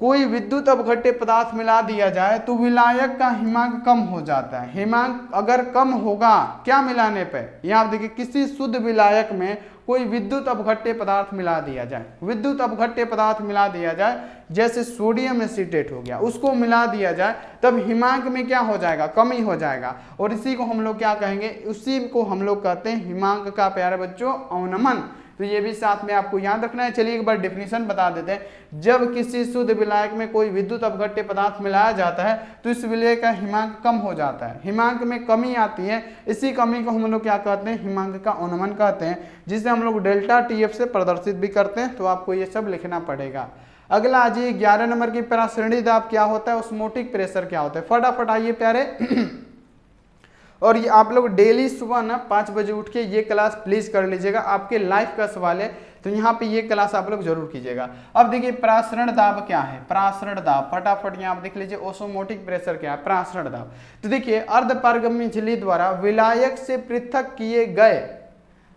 कोई विद्युत अपघट्य पदार्थ मिला दिया जाए तो विलायक का हिमांक कम हो जाता है। हिमांक अगर कम होगा क्या मिलाने पे, यहाँ देखिए किसी शुद्ध विलायक में कोई विद्युत अपघट्य पदार्थ मिला दिया जाए, विद्युत अपघट्य पदार्थ मिला दिया जाए, जैसे सोडियम एसीटेट हो गया, उसको मिला दिया जाए, तब हिमांक में क्या हो जाएगा, कमी हो जाएगा। और इसी को हम लोग क्या कहेंगे, उसी को हम लोग कहते हैं हिमांक का प्यारे बच्चों अवनमन। तो ये भी साथ में आपको याद रखना है। चलिए एक बार डेफिनेशन बता देते हैं। जब किसी शुद्ध विलायक में कोई विद्युत अपघट्य पदार्थ मिलाया जाता है तो इस विलय का हिमांक कम हो जाता है, हिमांक में कमी आती है। इसी कमी को हम लोग क्या कहते हैं, हिमांक का अवनमन कहते हैं, जिसे हम लोग डेल्टा टीएफ से प्रदर्शित भी करते हैं। तो आपको ये सब लिखना पड़ेगा। अगला आ जाइए 11 नंबर की पराश्रेणी दाब क्या होता है, ऑस्मोटिक प्रेशर क्या होता है। फटाफट आइए प्यारे। और ये आप लोग डेली सुबह ना 5 बजे उठ के ये क्लास प्लीज कर लीजिएगा, आपके लाइफ का सवाल है, तो यहाँ पे ये क्लास आप लोग जरूर कीजिएगा। अब देखिए परासरण दाब क्या है, परासरण दाब फटाफट यहाँ आप देख लीजिए। ओस्मोटिक प्रेशर क्या है, परासरण दाब। तो देखिए अर्धपारगम्य झिल्ली द्वारा विलायक से पृथक किए गए,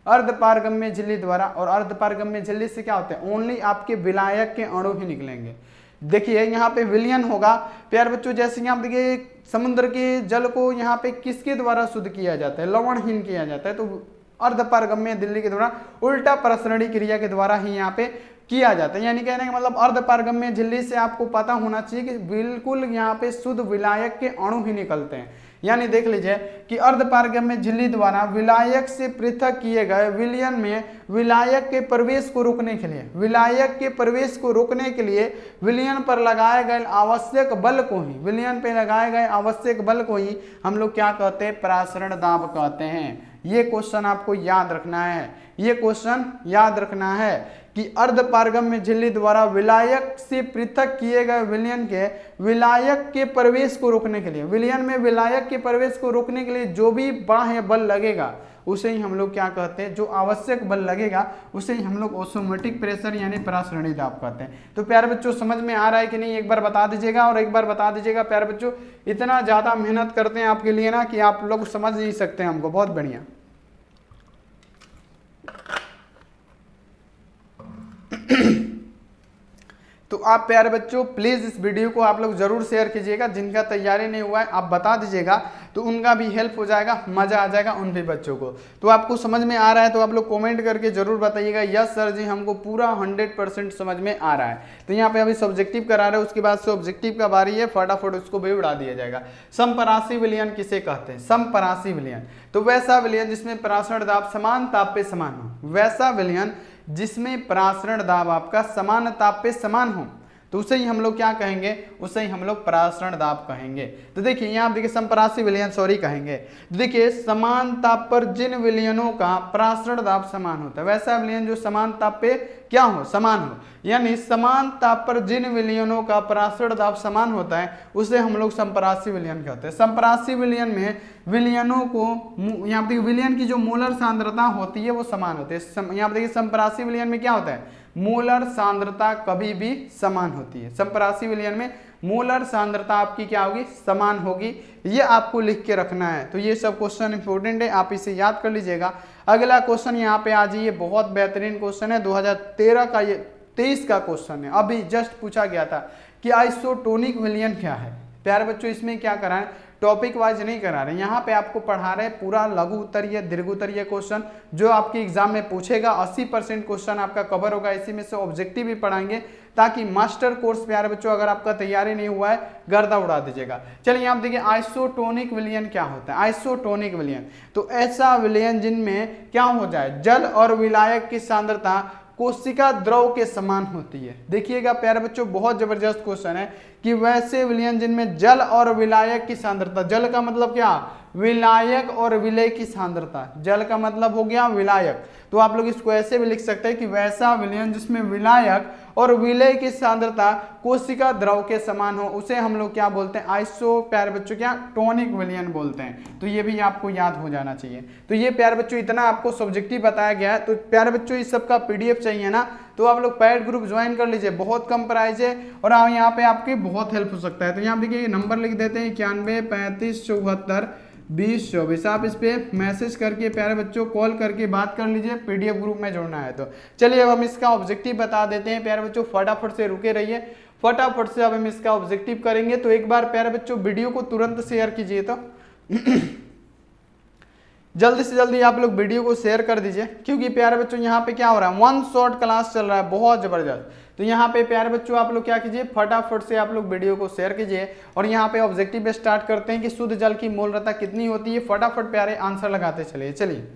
अर्धपारगम्य झिल्ली द्वारा, और अर्धपारगम्य झिल्ली से क्या होता है, ओनली आपके विलायक के अणु ही निकलेंगे। देखिए यहाँ पे विलयन होगा प्यारे बच्चों, जैसे यहाँ देखिए समुद्र के जल को यहाँ पे किसके द्वारा शुद्ध किया जाता है, लवणहीन किया जाता है, तो अर्धपारगम्य झिल्ली के द्वारा उल्टा प्रसरणी क्रिया के द्वारा ही यहाँ पे किया जाता है। यानी कहने का मतलब अर्धपारगम्य झिल्ली से आपको पता होना चाहिए कि बिल्कुल यहाँ पे शुद्ध विलायक के अणु ही निकलते हैं। यानी देख लीजिए कि अर्धपारगम्य झिल्ली द्वारा विलायक से पृथक किए गए विलयन में विलायक के प्रवेश को रोकने के लिए, विलायक के प्रवेश को रोकने के लिए विलयन पर लगाए गए आवश्यक बल को ही, विलयन पर लगाए गए आवश्यक बल को ही हम लोग क्या कहते हैं, परासरण दाब कहते हैं। ये क्वेश्चन आपको याद रखना है, ये क्वेश्चन याद रखना है कि अर्धपारगम्य झिल्ली द्वारा विलायक से पृथक किए गए विलयन के विलायक के प्रवेश को रोकने के लिए, विलयन में विलायक के प्रवेश को रोकने के लिए जो भी बाह्य बल लगेगा उसे ही हम लोग क्या कहते हैं, जो आवश्यक बल लगेगा उसे ही हम लोग ऑस्मोटिक प्रेशर यानी परासरणी दाब कहते हैं। तो प्यारे बच्चों समझ में आ रहा है कि नहीं, एक बार बता दीजिएगा। और एक बार बता दीजिएगा प्यारे बच्चों, इतना ज़्यादा मेहनत करते हैं आपके लिए ना कि आप लोग समझ नहीं सकते हमको, बहुत बढ़िया। तो आप प्यारे बच्चों प्लीज इस वीडियो को आप लोग जरूर शेयर कीजिएगा, जिनका तैयारी नहीं हुआ है आप बता दीजिएगा, तो उनका भी हेल्प हो जाएगा, मजा आ जाएगा उन भी बच्चों को। तो आपको समझ में आ रहा है तो आप लोग कमेंट करके जरूर बताइएगा, यस सर जी हमको पूरा 100% समझ में आ रहा है। तो यहाँ पे अभी सब्जेक्टिव करा रहे हैं, उसके बाद से ऑब्जेक्टिव का बारी है, फटाफट उसको भी उड़ा दिया जाएगा। समपरासी विलयन किसे कहते हैं, समपरासी विलयन तो वैसा विलयन जिसमें परासरण दाब समान ताप पे समान हो, वैसा विलयन जिसमें परासरण दाब आपका समान ताप पे समान हो, तो उसे ही हम लोग क्या कहेंगे, उसे ही हम लोग परासरण दाब कहेंगे। तो देखिए यहाँ देखिए समपरासी विलयन सॉरी कहेंगे। तो देखिए समान ताप पर जिन विलयनों का परासरण दाब समान होता है, वैसा विलयन जो समान ताप पे क्या हो, समान हो। यानी समान ताप पर जिन विलयनों का परासरण दाब समान होता है उसे हम लोग संपरासी विलयन कहते हैं। संपरासी विलयन में विलयनों को, यहाँ पे विलयन की जो मोलर सांद्रता होती है वो समान होती है। यहाँ पे देखिए संपरासी विलयन में क्या होता है, मोलर सांद्रता कभी भी समान होती है। संपरासी विलयन में मोलर सांद्रता आपकी क्या होगी, समान होगी। ये आपको लिख के रखना है। तो ये सब क्वेश्चन इंपॉर्टेंट है, आप इसे याद कर लीजिएगा। अगला क्वेश्चन यहाँ पे आ जाइए, बहुत बेहतरीन क्वेश्चन है, 2013 का, ये 23 का क्वेश्चन है, अभी जस्ट पूछा गया था कि आइसोटोनिक विलयन क्या है। प्यारे बच्चों इसमें क्या करा है, टॉपिक वाइज नहीं करा रहे, यहाँ पे आपको पढ़ा रहे पूरा लघु उत्तरीय दीर्घ उत्तरीय क्वेश्चन जो आपके एग्जाम में पूछेगा। 80% क्वेश्चन आपका कवर होगा, इसी में से ऑब्जेक्टिव भी पढ़ाएंगे ताकि मास्टर कोर्स प्यारे बच्चों अगर आपका तैयारी नहीं हुआ है गर्दा उड़ा दीजिएगा। चलिए आप देखिए आइसोटोनिक विलयन क्या होता है। आइसोटोनिक विलयन तो ऐसा विलयन जिनमें क्या हो जाए, जल और विलायक की सांद्रता कोशिका द्रव के समान होती है। देखिएगा प्यारे बच्चों बहुत जबरदस्त क्वेश्चन है कि वैसे विलयन जिनमें जल और विलायक की सांद्रता, जल का मतलब क्या, विलायक और विलय की सांद्रता, जल का मतलब हो गया विलायक, तो आप लोग इसको ऐसे भी लिख सकते हैं कि वैसा विलयन जिसमें विलायक और विलय की सांद्रता कोशिका द्रव के समान हो उसे हम लोग क्या बोलते हैं, आइसो प्यारे बच्चों क्या टोनिक विलयन बोलते हैं। तो ये भी आपको याद हो जाना चाहिए। तो ये प्यारे बच्चों इतना आपको सब्जेक्टिव बताया गया है। तो प्यारे बच्चों इस सब का PDF चाहिए ना, तो आप लोग पैड ग्रुप ज्वाइन कर लीजिए, बहुत कम प्राइस है और यहाँ पे आपकी बहुत हेल्प हो सकता है। तो यहाँ देखिए नंबर लिख देते हैं 91 35 74 20 24। आप इस पे मैसेज करके प्यारे बच्चों कॉल करके बात कर लीजिए, PDF ग्रुप में जुड़ना है तो। चलिए अब हम इसका ऑब्जेक्टिव बता देते हैं प्यारे बच्चों, फटाफट से रुके रहिए, फटाफट से अब हम इसका ऑब्जेक्टिव करेंगे। तो एक बार प्यारे बच्चों वीडियो को तुरंत शेयर कीजिए, तो जल्दी से जल्दी आप लोग वीडियो को शेयर कर दीजिए, क्योंकि प्यारे बच्चों यहाँ पे क्या हो रहा है, 1 शॉट क्लास चल रहा है बहुत जबरदस्त। तो यहाँ पे प्यारे बच्चों आप लोग क्या कीजिए, फटाफट से आप लोग वीडियो को शेयर कीजिए और यहाँ पे ऑब्जेक्टिव स्टार्ट करते हैं कि शुद्ध जल की मोलरता कितनी होती है। फटाफट प्यारे आंसर लगाते चलिए। चलिए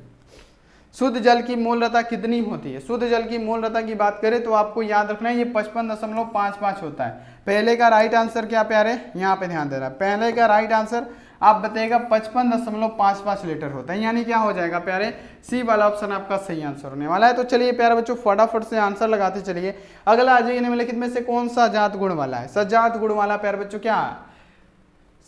शुद्ध जल की मोलरता कितनी होती है। शुद्ध जल की मोलरता की बात करें तो आपको याद रखना है ये 55.55 होता है। पहले का राइट आंसर क्या प्यारे, यहाँ पे ध्यान देना, पहले का राइट आंसर आप बताइएगा 55.55 लीटर होता है, यानी क्या हो जाएगा प्यारे, सी वाला ऑप्शन आपका सही आंसर होने वाला है। तो चलिए प्यारे बच्चों फटाफट से आंसर लगाते चलिए। अगला आ जाइए, निम्नलिखित में से कौन सा जात गुण वाला है। सजात गुण वाला प्यारे बच्चों क्या,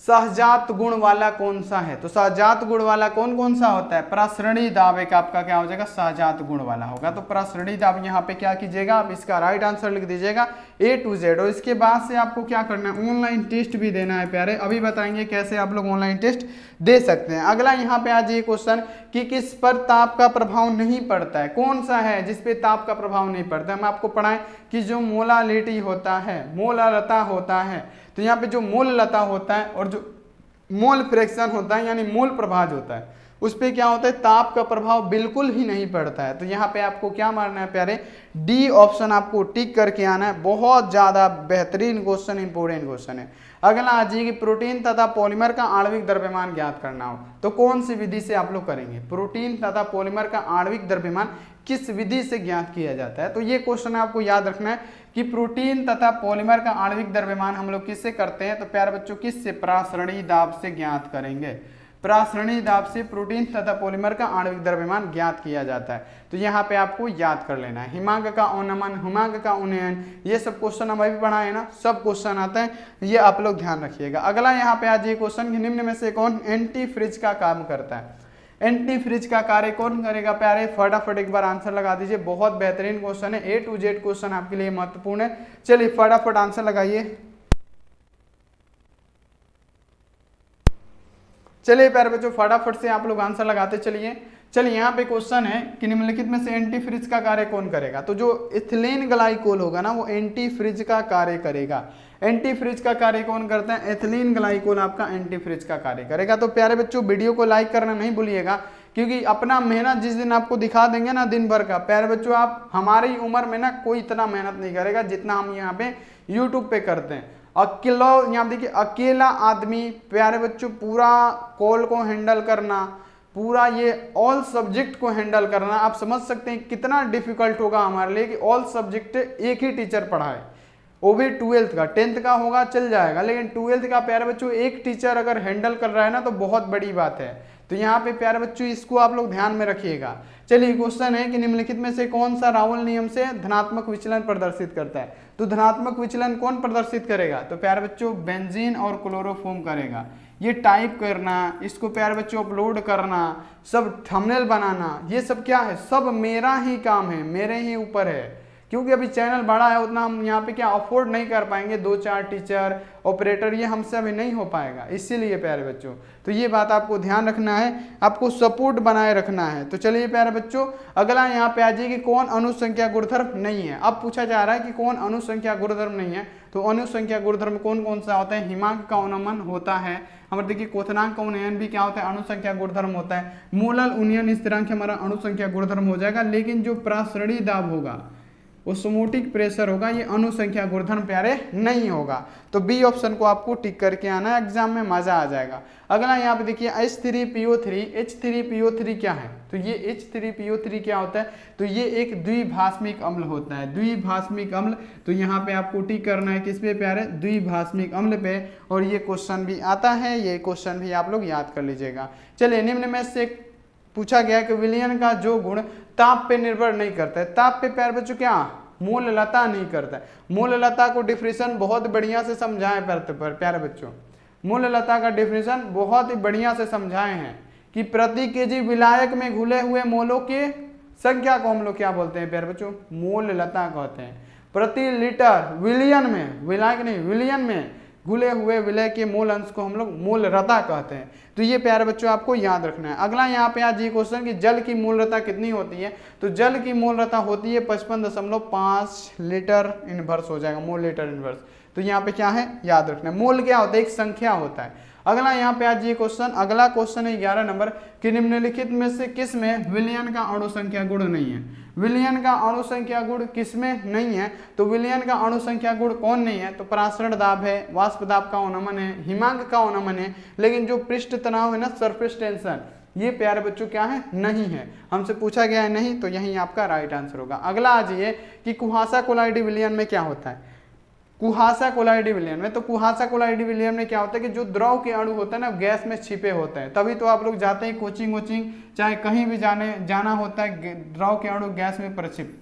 सहजात गुण वाला कौन सा है। तो सहजात गुण वाला कौन कौन सा होता है, प्रसरणी दाब एक आपका क्या हो जाएगा, सहजात गुण वाला होगा। तो प्रसरणी दाब यहाँ पे क्या कीजिएगा, आप इसका राइट आंसर लिख दीजिएगा A to Z। और इसके बाद से आपको क्या करना है, ऑनलाइन टेस्ट भी देना है प्यारे, अभी बताएंगे कैसे आप लोग ऑनलाइन टेस्ट दे सकते हैं। अगला यहाँ पे आ जाइए क्वेश्चन कि किस पर ताप का प्रभाव नहीं पड़ता है। कौन सा है जिसपे ताप का प्रभाव नहीं पड़ता है। हम आपको पढ़ाएं कि जो मोलालिटी होता है, मोलालता होता है, तो यहाँ पे जो मोललता होता है और जो मोल फ्रैक्शन होता है यानी मोल प्रभाव होता है, उस पर क्या होता है, ताप का प्रभाव बिल्कुल ही नहीं पड़ता है। तो यहाँ पे आपको क्या मारना है प्यारे, डी ऑप्शन आपको टिक करके आना है। बहुत ज्यादा बेहतरीन क्वेश्चन, इंपोर्टेंट क्वेश्चन है। अगला आ जाइए कि प्रोटीन तथा पॉलीमर का आणविक द्रव्यमान ज्ञात करना हो तो कौन सी विधि से आप लोग करेंगे। प्रोटीन तथा पॉलीमर का आणविक द्रव्यमान किस विधि से ज्ञात किया जाता है। तो ये क्वेश्चन आपको याद रखना है कि प्रोटीन तथा पॉलीमर का आणविक द्रव्यमान हम लोग किससे करते हैं। तो प्यारे बच्चों किससे, प्रासरणी दाब से ज्ञात करेंगे। प्रासरणी दाब से प्रोटीन तथा पॉलीमर का आणविक द्रव्यमान ज्ञात किया जाता है। तो यहाँ पे आपको याद कर लेना है। हिमांक का अवनमन, हिमांक का उन्नयन, ये सब क्वेश्चन हम अभी पढ़ाए ना, सब क्वेश्चन आते हैं, ये आप लोग ध्यान रखिएगा। अगला यहाँ पे आज ये क्वेश्चन, निम्न में से कौन एंटी फ्रिज का काम करता है। एंटी फ्रिज का कार्य कौन करेगा प्यारे, फटाफट एक बार आंसर लगा दीजिए। बहुत बेहतरीन क्वेश्चन है, A to Z क्वेश्चन आपके लिए महत्वपूर्ण है। चलिए फटाफट आंसर लगाइए। चलिए प्यारे बच्चों फटाफट से आप लोग आंसर लगाते चलिए। चलिए यहाँ पे क्वेश्चन है कि निम्नलिखित में से एंटी फ्रिज का कार्य कौन करेगा। तो जो इथिलीन ग्लाइकोल होगा ना वो एंटी फ्रिज का कार्य करेगा। एंटी फ्रिज का कार्य कौन करता है, एथिलीन ग्लाइकोल आपका एंटी फ्रिज का कार्य करेगा। तो प्यारे बच्चों वीडियो को लाइक करना नहीं भूलिएगा, क्योंकि अपना मेहनत जिस दिन आपको दिखा देंगे ना दिन भर का, प्यारे बच्चों आप हमारी उम्र में ना कोई इतना मेहनत नहीं करेगा जितना हम यहाँ पे यूट्यूब पे करते हैं। अकेला यहाँ देखिए, अकेला आदमी प्यारे बच्चों पूरा कॉल को हैंडल करना, पूरा ये ऑल सब्जेक्ट को हैंडल करना, आप समझ सकते हैं कितना डिफिकल्ट होगा हमारे लिए कि ऑल सब्जेक्ट एक ही टीचर पढ़ाए, वो भी 12th का। 10th का होगा चल जाएगा, लेकिन 12th का प्यारे बच्चों एक टीचर अगर हैंडल कर रहा है ना तो बहुत बड़ी बात है। तो यहाँ पे प्यारे बच्चों इसको आप लोग ध्यान में रखिएगा। चलिए क्वेश्चन है कि निम्नलिखित में से कौन सा राउल नियम से धनात्मक विचलन प्रदर्शित करता है। तो धनात्मक विचलन कौन प्रदर्शित करेगा, तो प्यारे बच्चों बेंजीन और क्लोरोफॉर्म करेगा। ये टाइप करना, इसको प्यारे बच्चों अपलोड करना, सब थंबनेल बनाना, ये सब क्या है, सब मेरा ही काम है, मेरे ही ऊपर है। क्योंकि अभी चैनल बड़ा है, उतना हम यहाँ पे क्या अफोर्ड नहीं कर पाएंगे, 2-4 टीचर ऑपरेटर, ये हमसे अभी नहीं हो पाएगा। इसीलिए प्यारे बच्चों तो ये बात आपको ध्यान रखना है, आपको सपोर्ट बनाए रखना है। तो चलिए प्यारे बच्चों अगला यहाँ पे आ जाइए कि कौन अनुसंख्या गुणधर्म नहीं है। अब पूछा जा रहा है कि कौन अनुसंख्या गुणधर्म नहीं है। तो अनुसंख्या गुणधर्म कौन कौन सा होता है, हिमांक का अवनमन होता है, हमारे देखिए क्वथनांक का उन्नयन भी क्या होता है, अनुसंख्या गुणधर्म होता है। मूलल उन्नयन स्थिरांक हमारा अनुसंख्या गुणधर्म हो जाएगा, लेकिन जो प्रासरणी दाब होगा, ओस्मोटिक प्रेशर होगा, ये अनुसंख्या गुणधर्म प्यारे नहीं होगा। तो बी ऑप्शन को आपको टिक करके आना है, एग्जाम में मजा आ जाएगा। अगला यहाँ पे देखिए H3PO3, H3PO3 क्या है, तो ये H3PO3 क्या होता है, तो ये एक द्विभाषमिक अम्ल होता है, द्विभाषमिक अम्ल। तो यहाँ पे आपको टिक करना है किस पे प्यारे, द्विभाषमिक अम्ल पे। और ये क्वेश्चन भी आता है, ये क्वेश्चन भी आप लोग याद कर लीजिएगा। चलिए निम्न में से पूछा गया कि विलयन का जो गुण ताप पे निर्भर नहीं करता है। ताप पे प्यारे बच्चों क्या, मूललता नहीं करता है। मूललता को डिफिनेशन बहुत बढ़िया से समझाए प्यारे बच्चों, मूललता का डिफिनेशन बहुत ही बढ़िया से समझाए हैं कि प्रति केजी विलायक में घुले हुए मोलों की संख्या को हम लोग क्या बोलते हैं प्यारे बच्चों, मूललता कहते हैं। प्रति लीटर विलियन में, विलायक नहीं विलियन में घुले हुए विलय के मूल अंश को हम लोग मूलरता कहते हैं। तो ये प्यारे बच्चों आपको याद रखना है। अगला यहाँ पे आज ये क्वेश्चन कि जल की मूलरता कितनी होती है, तो जल की मूलरता होती है 55.5 लीटर इनवर्स हो जाएगा, मोल लीटर इनवर्स। तो यहाँ पे क्या है याद रखना है, मोल क्या होता है, एक संख्या होता है। अगला यहाँ पे आज ये क्वेश्चन, अगला क्वेश्चन है 11 नंबर कि निम्नलिखित में से किस में विलयन का अणु संख्या गुण नहीं है। विलयन का अणु संख्या गुण किसमें नहीं है, तो विलयन का अणु संख्या गुण कौन नहीं है, तो प्रासरण दाब है, वाष्प दाब का अवनमन है, हिमांक का अवनमन है, लेकिन जो पृष्ठ तनाव है ना, सरफेस टेंशन, ये प्यारे बच्चों क्या है, नहीं है। हमसे पूछा गया है नहीं, तो यही आपका राइट आंसर होगा। अगला आज ये कि कुहासा कोलाइडी विलयन में क्या होता है, कुहासा कोलाइडी विलयन में, तो कुहासा कोलाइडी विलयन में क्या होता है कि जो द्रव के अणु होता है ना, गैस में छिपे होते हैं। तभी तो आप लोग जाते हैं कोचिंग वोचिंग, चाहे कहीं भी जाना होता है, द्रव के अणु गैस में प्रक्षिप्त,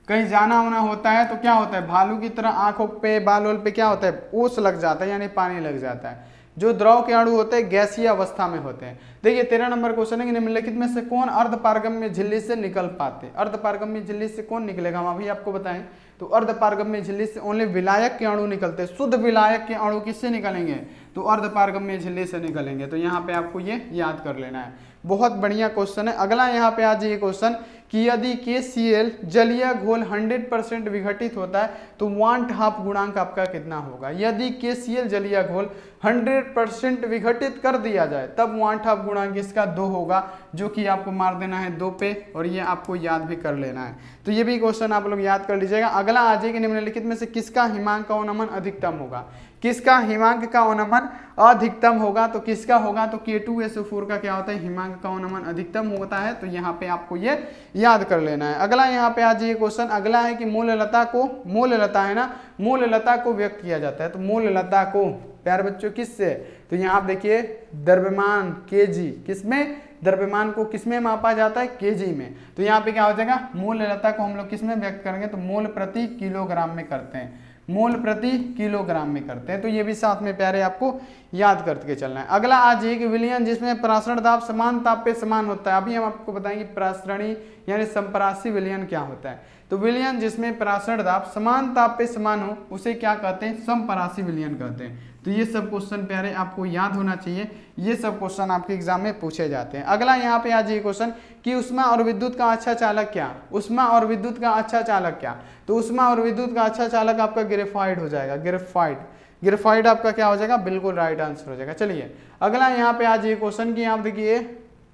कहीं जाना वाना होता है तो क्या होता है, भालू की तरह आंखों पे बाल पे क्या होता है, ओस लग जाता है, यानी पानी लग जाता है। जो द्रव के अणु होते हैं गैसीय अवस्था में होते हैं। देखिए 13 नंबर क्वेश्चन है कि निम्नलिखित में से कौन अर्धपारगम्य झिल्ली से निकल पाते हैं। अर्धपारगम्य झिल्ली से कौन निकलेगा, हम अभी आपको बताएं। तो अर्धपारगम्य झिल्ली से ओनली विलायक के अणु निकलते हैं। शुद्ध विलायक के अणु किससे निकलेंगे, तो अर्धपारगम्य झिल्ली से निकलेंगे। तो यहाँ पे आपको ये याद कर लेना है, बहुत बढ़िया क्वेश्चन है। अगला यहाँ पे आज ये क्वेश्चन कि यदि KCl जलीय घोल 100% विघटित होता है तो वांट हाफ गुणांक आपका कितना होगा। यदि KCl जलीय घोल 100% विघटित कर दिया जाए तब वांट हाफ गुणांक इसका 2 होगा, जो कि आपको मार देना है 2 पे, और ये आपको याद भी कर लेना है। तो ये भी क्वेश्चन आप लोग याद कर लीजिएगा। अगला आ जाएगा निम्नलिखित में से किसका हिमांक का अवनमन अधिकतम होगा। किसका हिमांक का अवनमन अधिकतम होगा, तो किसका होगा, तो K2SO4 का क्या होता है, हिमांक का अवनमन अधिकतम होता है। तो यहाँ पे आपको ये याद कर लेना है। अगला यहाँ पे आज ये क्वेश्चन अगला है कि मूललता को, मूललता है ना, मूललता को व्यक्त किया जाता है। तो मूललता को प्यारे बच्चों किससे, तो यहाँ आप देखिए द्रव्यमान kg, किसमें, द्रव्यमान को किसमें मापा जाता है, kg में। तो यहाँ पे क्या हो जाएगा, मूललता को हम लोग किसमें व्यक्त करेंगे, तो मोल प्रति किलोग्राम में करते हैं, मोल प्रति किलोग्राम में करते हैं। तो ये भी साथ में प्यारे आपको याद करके चलना है। अगला आज एक विलयन जिसमें प्रासरण दाब समान ताप पे समान होता है। अभी हम आपको बताएंगे प्रासरणी यानी संपरासी विलयन क्या होता है। तो विलयन जिसमें प्रासरण दाब समान ताप पे समान हो उसे क्या कहते हैं, समपरासी विलयन कहते हैं। तो ये सब क्वेश्चन प्यारे आपको याद होना चाहिए, ये सब क्वेश्चन आपके एग्जाम में पूछे जाते हैं। अगला यहाँ पे आज ये क्वेश्चन कि उष्मा और विद्युत का अच्छा चालक क्या, उष्मा और विद्युत का अच्छा चालक क्या। तो उष्मा और विद्युत का अच्छा चालक आपका ग्रेफाइट हो जाएगा, ग्रेफाइट, ग्रेफाइट आपका क्या हो जाएगा, बिल्कुल राइट आंसर हो जाएगा। चलिए अगला यहाँ पे आज ये क्वेश्चन कि आप देखिए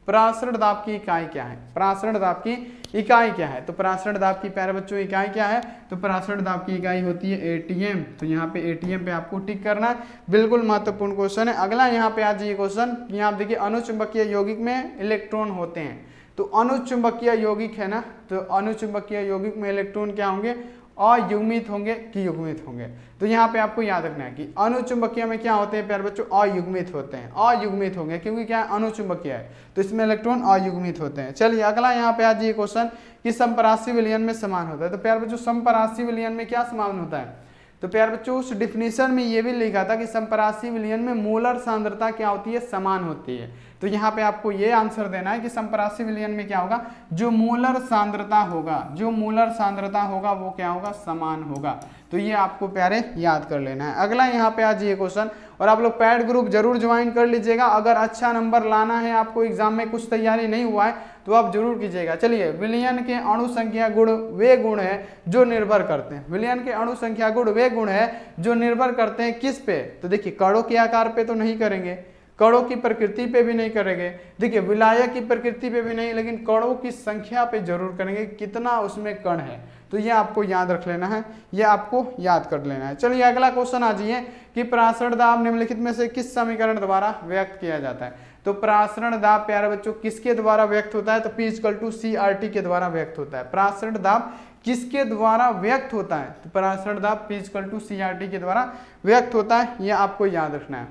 प्रासरण दाब की इकाई क्या है, प्रासरण दाब की इकाई क्या है। तो प्रासरण दाब की प्यारे बच्चों इकाई क्या है, तो प्रासरण दाब की इकाई होती है ATM। तो यहाँ पे ATM पे आपको टिक करना है, बिल्कुल महत्वपूर्ण क्वेश्चन है। अगला यहाँ पे आज ये क्वेश्चन यहाँ आप देखिए अनुचुंबकीय यौगिक में इलेक्ट्रॉन होते हैं। तो अनुचुंबकीय यौगिक है ना, तो अनुचुंबकीय यौगिक में इलेक्ट्रॉन क्या होंगे, अयुग्मित होंगे कि युग्मित होंगे। तो यहाँ पे आपको याद रखना है कि अनुचुंबकीय में क्या होते हैं प्यारे बच्चों, अयुग्मित होते हैं, अयुग्मित होंगे क्योंकि क्या है अनुचुंबकीय है, तो इसमें इलेक्ट्रॉन अयुग्मित होते हैं। चलिए अगला यहाँ पे आज ये क्वेश्चन कि समपरासी विलयन में समान होता है। तो प्यारे बच्चों समपरासी विलयन में क्या समान होता है, तो प्यारे बच्चों उस डिफिनीशन में ये भी लिखा था कि समपरासी विलयन में मोलर सांद्रता क्या होती है, समान होती है। तो यहाँ पे आपको ये आंसर देना है कि समपरासी विलयन में क्या होगा, जो मोलर सांद्रता होगा, जो मोलर सांद्रता होगा वो क्या होगा, समान होगा। तो ये आपको प्यारे याद कर लेना है। अगला यहाँ पे आज ये क्वेश्चन, और आप लोग पैड ग्रुप जरूर ज्वाइन कर लीजिएगा। अगर अच्छा नंबर लाना है, आपको एग्जाम में कुछ तैयारी नहीं हुआ है तो आप जरूर कीजिएगा। चलिए विलयन के अणु संख्या गुण वे गुण है जो निर्भर करते हैं, विलयन के अणु संख्या गुण वे गुण है जो निर्भर करते हैं किस पे, तो देखिए कणों के आकार पे तो नहीं करेंगे, कणों की प्रकृति पे भी नहीं करेंगे, देखिए विलायक की प्रकृति पे भी नहीं, लेकिन कणों की संख्या पे जरूर करेंगे, कितना उसमें कण है। तो ये आपको याद रख लेना है, ये आपको याद कर लेना है। चलिए अगला क्वेश्चन आ जाइए कि प्रासरण दाब निम्नलिखित में से किस समीकरण द्वारा व्यक्त किया जाता है। तो प्रासरण दाब प्यारे बच्चों किसके द्वारा व्यक्त होता है, तो P=CRT के द्वारा व्यक्त होता है। प्रासरण दाब किसके द्वारा व्यक्त होता है, तो प्रासरण दाब P=CRT के द्वारा व्यक्त होता है, ये आपको याद रखना है।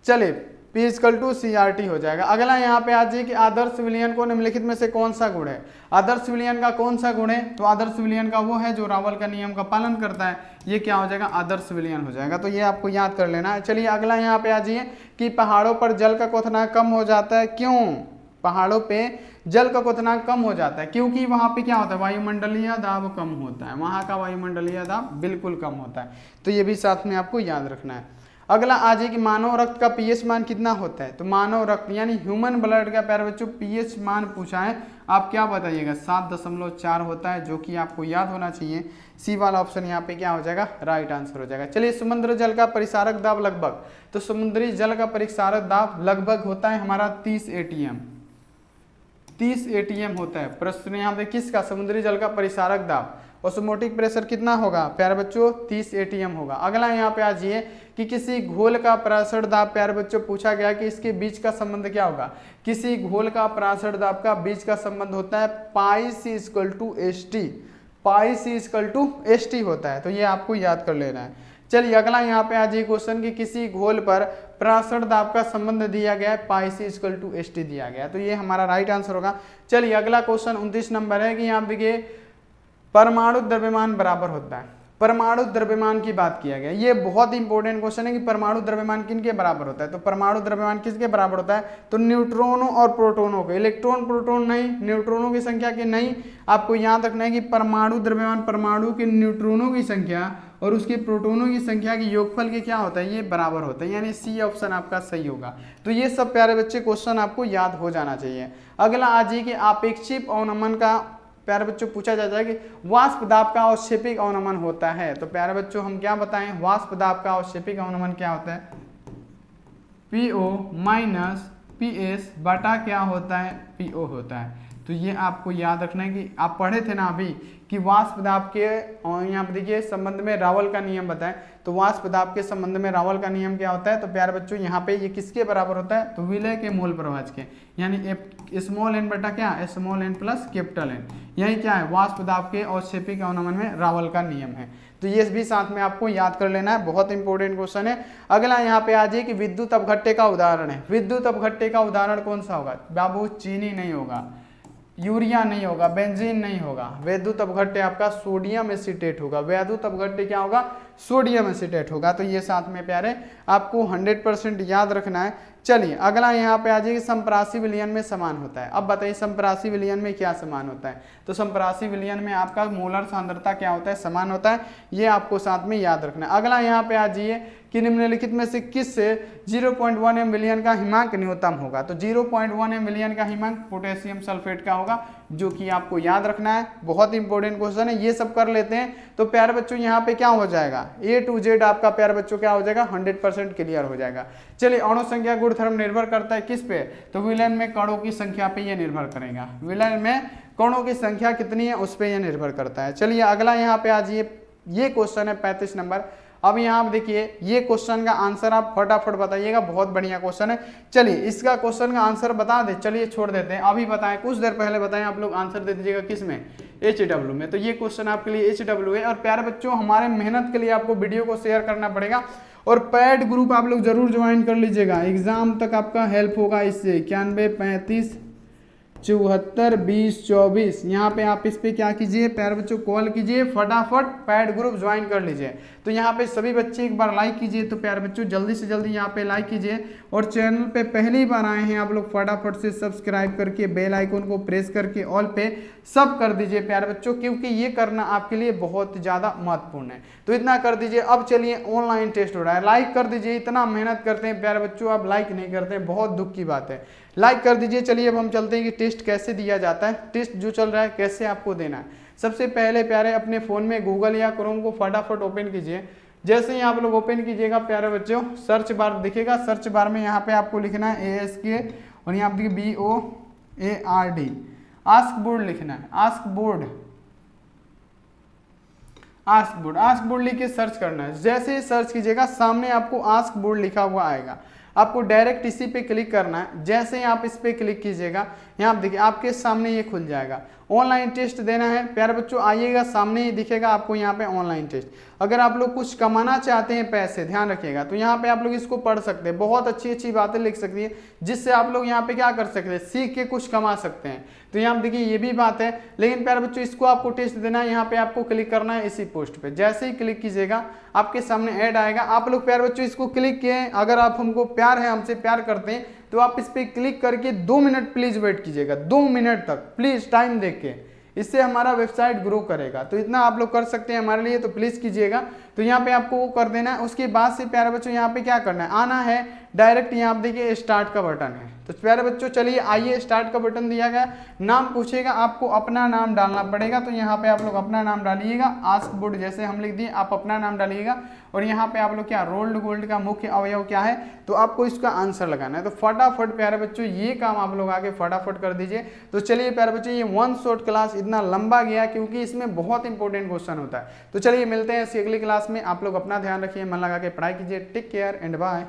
चलिए P=CRT हो जाएगा। अगला यहाँ पे आ जाइए कि आदर्श विलयन को निम्नलिखित में से कौन सा गुण है। आदर्श विलयन का कौन सा गुण है, तो आदर्श विलयन का वो है जो रावल का नियम का पालन करता है, ये क्या हो जाएगा, आदर्श विलयन हो जाएगा। तो ये आपको याद कर लेना है। चलिए अगला यहाँ पे आ जाइए कि पहाड़ों पर जल का क्वथनांक कम हो जाता है, क्यों, पहाड़ों पे जल का क्वथनांक कम हो जाता है क्योंकि वहां पे क्या होता है, वायुमंडलीय दाब कम होता है, वहां का वायुमंडलीय दाब बिल्कुल कम होता है। तो ये भी साथ में आपको याद रखना है। अगला आ जाए कि मानव रक्त का पीएच मान कितना होता है। तो मानव रक्त यानी ह्यूमन ब्लड का प्यारे बच्चों पीएच मान पूछा है, आप क्या बताइएगा, 7.4 होता है, जो कि आपको याद होना चाहिए। सी वाला ऑप्शन यहाँ पे क्या हो जाएगा, राइट आंसर हो जाएगा। चलिए समुद्र जल का परिसारक दाब लगभग, तो समुद्री जल का परिसारक दाब लगभग होता है हमारा 30 ATM, 30 ATM होता है। प्रश्न यहाँ पे किसका, समुद्री जल का परिसारक दाब। ऑस्मोटिक प्रेशर कितना होगा प्यारे बच्चों, 30 ATM होगा। अगला यहाँ पे आ जाइए कि किसी घोल का परासरण दाब, प्यारे बच्चों पूछा गया कि इसके बीच का संबंध क्या होगा। किसी घोल का परासरण दाब का बीच का संबंध होता है πC=ST, πC=ST होता है। तो ये आपको याद कर लेना है। चलिए अगला यहाँ पे आ जाइए क्वेश्चन कि किसी घोल पर परासरण दाब का संबंध दिया गया है, πC=ST दिया गया, तो ये हमारा राइट आंसर होगा। चलिए अगला क्वेश्चन 29 नंबर है कि यहाँ देखिए परमाणु द्रव्यमान बराबर होता है, परमाणु द्रव्यमान की बात किया गया। ये बहुत इंपॉर्टेंट क्वेश्चन है कि परमाणु द्रव्यमान किनके बराबर होता है। तो परमाणु द्रव्यमान किसके बराबर होता है, तो न्यूट्रॉनों और प्रोटॉनों के, इलेक्ट्रॉन प्रोटॉन नहीं, न्यूट्रॉनों की संख्या के नहीं। आपको याद रखना है कि परमाणु द्रव्यमान परमाणु के न्यूट्रॉनों की संख्या और उसके प्रोटॉनों की संख्या के योगफल के क्या होता है, ये बराबर होता है, यानी सी ऑप्शन आपका सही होगा। तो ये सब प्यारे बच्चे क्वेश्चन आपको याद हो जाना चाहिए। अगला आ जाइए कि आपेक्षिक अवनमन का प्यारे बच्चों पूछा जाता है कि वाष्प दाब का अवक्षेपिक अवनमन होता है। तो प्यारे बच्चों हम क्या बताएं, वाष्प दाब का अवक्षेपिक अवनमन क्या होता है, PO माइनस PS बटा क्या होता है, PO होता है। तो ये आपको याद रखना है कि आप पढ़े थे ना अभी कि वाष्प दाब के, यहाँ पे देखिए संबंध में रावल का नियम बताएं। तो वाष्प दाब के संबंध में रावल का नियम क्या होता है, तो प्यारे बच्चों यहाँ पे ये किसके बराबर होता है, तो विलय के मोल प्रभाज के, यानी स्मॉल n बटा क्या, small n plus capital N, यही क्या है वाष्प दाब के अवक्षेपिक अवनमन में रावल का नियम है। तो ये भी साथ में आपको याद कर लेना है, बहुत इंपॉर्टेंट क्वेश्चन है। अगला यहाँ पे आ जाइए कि विद्युत अपघट्य का उदाहरण है। विद्युत अपघट्य का उदाहरण कौन सा होगा बाबू, चीनी नहीं होगा, यूरिया नहीं होगा, बेंजीन नहीं होगा। विद्युत अपघट्य आपका सोडियम एसीटेट होगा। विद्युत अपघट्य क्या होगा, सोडियम एसीटेट होगा। तो ये साथ में प्यारे आपको 100% याद रखना है। चलिए अगला यहाँ पे आ जाइए संप्रासी विलयन में समान होता है। अब बताइए संप्रासी विलयन में क्या समान होता है। तो संप्रासी विलयन में आपका मोलर सांद्रता क्या होता है, समान होता है, ये आपको साथ में याद रखना है। अगला यहाँ पे आ जाइए कि निम्नलिखित में से किस से 0.1 m विलयन का हिमांक न्यूनतम होगा। तो 0.1 m विलयन का हिमांक पोटेशियम सल्फेट का होगा, जो कि आपको याद रखना है, बहुत इंपॉर्टेंट क्वेश्चन है। ये सब कर लेते हैं तो प्यारे बच्चों यहाँ पे क्या हो जाएगा, A to Z आपका प्यारे बच्चों क्या हो जाएगा, 100% क्लियर हो जाएगा। चलिए अणु संख्या गुणधर्म निर्भर करता है किस पे, तो विलयन में कणों की संख्या पे ये निर्भर करेगा। विलयन में कणों की संख्या कितनी है उस पर यह निर्भर करता है। चलिए अगला यहाँ पे आ जाइए, ये क्वेश्चन है 35 नंबर। अब यहाँ आप देखिए ये क्वेश्चन का आंसर आप फटाफट बताइएगा, बहुत बढ़िया क्वेश्चन है। चलिए इसका क्वेश्चन का आंसर बता दे, चलिए छोड़ देते हैं, अभी बताएं, कुछ देर पहले बताएं, आप लोग आंसर दे दीजिएगा किस में, HW में। तो ये क्वेश्चन आपके लिए HW है। और प्यारे बच्चों हमारे मेहनत के लिए आपको वीडियो को शेयर करना पड़ेगा और पैड ग्रुप आप लोग जरूर ज्वाइन कर लीजिएगा, एग्जाम तक आपका हेल्प होगा इससे। 91 35 74 20 24 यहाँ पे आप इस पे क्या कीजिए प्यारे बच्चों, कॉल कीजिए, फटाफट पैड ग्रुप ज्वाइन कर लीजिए। तो यहाँ पे सभी बच्चे एक बार लाइक कीजिए, तो प्यारे बच्चों जल्दी से जल्दी यहाँ पे लाइक कीजिए। और चैनल पे पहली बार आए हैं आप लोग फटाफट से सब्सक्राइब करके बेल आइकन को प्रेस करके ऑल पे सब कर दीजिए प्यारे बच्चों, क्योंकि ये करना आपके लिए बहुत ज़्यादा महत्वपूर्ण है। तो इतना कर दीजिए। अब चलिए ऑनलाइन टेस्ट हो रहा है, लाइक कर दीजिए, इतना मेहनत करते हैं प्यारे बच्चों, आप लाइक नहीं करते हैं, बहुत दुख की बात है, लाइक कर दीजिए। चलिए अब हम चलते हैं कि टेस्ट कैसे दिया जाता है, टेस्ट जो चल रहा है कैसे आपको देना है। सबसे पहले प्यारे अपने फ़ोन में गूगल या क्रोम को फटाफट ओपन कीजिए। जैसे ही आप लोग ओपन कीजिएगा प्यारे बच्चों, सर्च बार दिखेगा, सर्च बार में यहाँ पे आपको लिखना है ASK और यहाँ पे BOARD, आस्क बोर्ड लिखना है, ask board, ask board, ask board लिख के सर्च करना है। जैसे ही सर्च कीजिएगा सामने आपको आस्क बोर्ड लिखा हुआ आएगा, आपको डायरेक्ट इसी पे क्लिक करना है। जैसे ही आप इस पे क्लिक कीजिएगा यहाँ देखिए आपके सामने ये खुल जाएगा, ऑनलाइन टेस्ट देना है प्यारे बच्चों, आइएगा सामने ही दिखेगा आपको यहाँ पे ऑनलाइन टेस्ट। अगर आप लोग कुछ कमाना चाहते हैं पैसे, ध्यान रखिएगा, तो यहाँ पे आप लोग इसको पढ़ सकते हैं, बहुत अच्छी अच्छी बातें लिख सकती है, जिससे आप लोग यहाँ पे क्या कर सकते हैं, सीख के कुछ कमा सकते हैं। तो यहाँ देखिए ये भी बात है, लेकिन प्यारे बच्चों इसको आपको टेस्ट देना है, यहाँ पे आपको क्लिक करना है इसी पोस्ट पे। जैसे ही क्लिक कीजिएगा आपके सामने ऐड आएगा, आप लोग प्यारे बच्चों इसको क्लिक किए, अगर आप हमको प्यार है, हमसे प्यार करते हैं, तो आप इस पर क्लिक करके 2 मिनट प्लीज वेट कीजिएगा, 2 मिनट तक प्लीज टाइम देख के, इससे हमारा वेबसाइट ग्रो करेगा। तो इतना आप लोग कर सकते हैं हमारे लिए, तो प्लीज कीजिएगा। तो यहाँ पे आपको वो कर देना है। उसके बाद से प्यारे बच्चों यहाँ पे क्या करना है, आना है डायरेक्ट, यहाँ पे देखिए स्टार्ट का बटन है। तो प्यारे बच्चों चलिए आइए, स्टार्ट का बटन दिया गया, नाम पूछेगा, आपको अपना नाम डालना पड़ेगा। तो यहाँ पे आप लोग अपना नाम डालिएगा, आस्क बोर्ड जैसे हम लिख दिए, आप अपना नाम डालिएगा। और यहाँ पे आप लोग क्या, रोल्ड गोल्ड का मुख्य अवयव क्या है, तो आपको इसका आंसर लगाना है। तो फटाफट प्यारे बच्चों ये काम आप लोग आगे फटाफट कर दीजिए। तो चलिए प्यारे बच्चों ये 1 शॉट क्लास इतना लंबा गया क्योंकि इसमें बहुत इंपॉर्टेंट क्वेश्चन होता है। तो चलिए मिलते हैं इसी अगली क्लास में, आप लोग अपना ध्यान रखिए, मन लगा के पढ़ाई कीजिए, टेक केयर एंड बाय।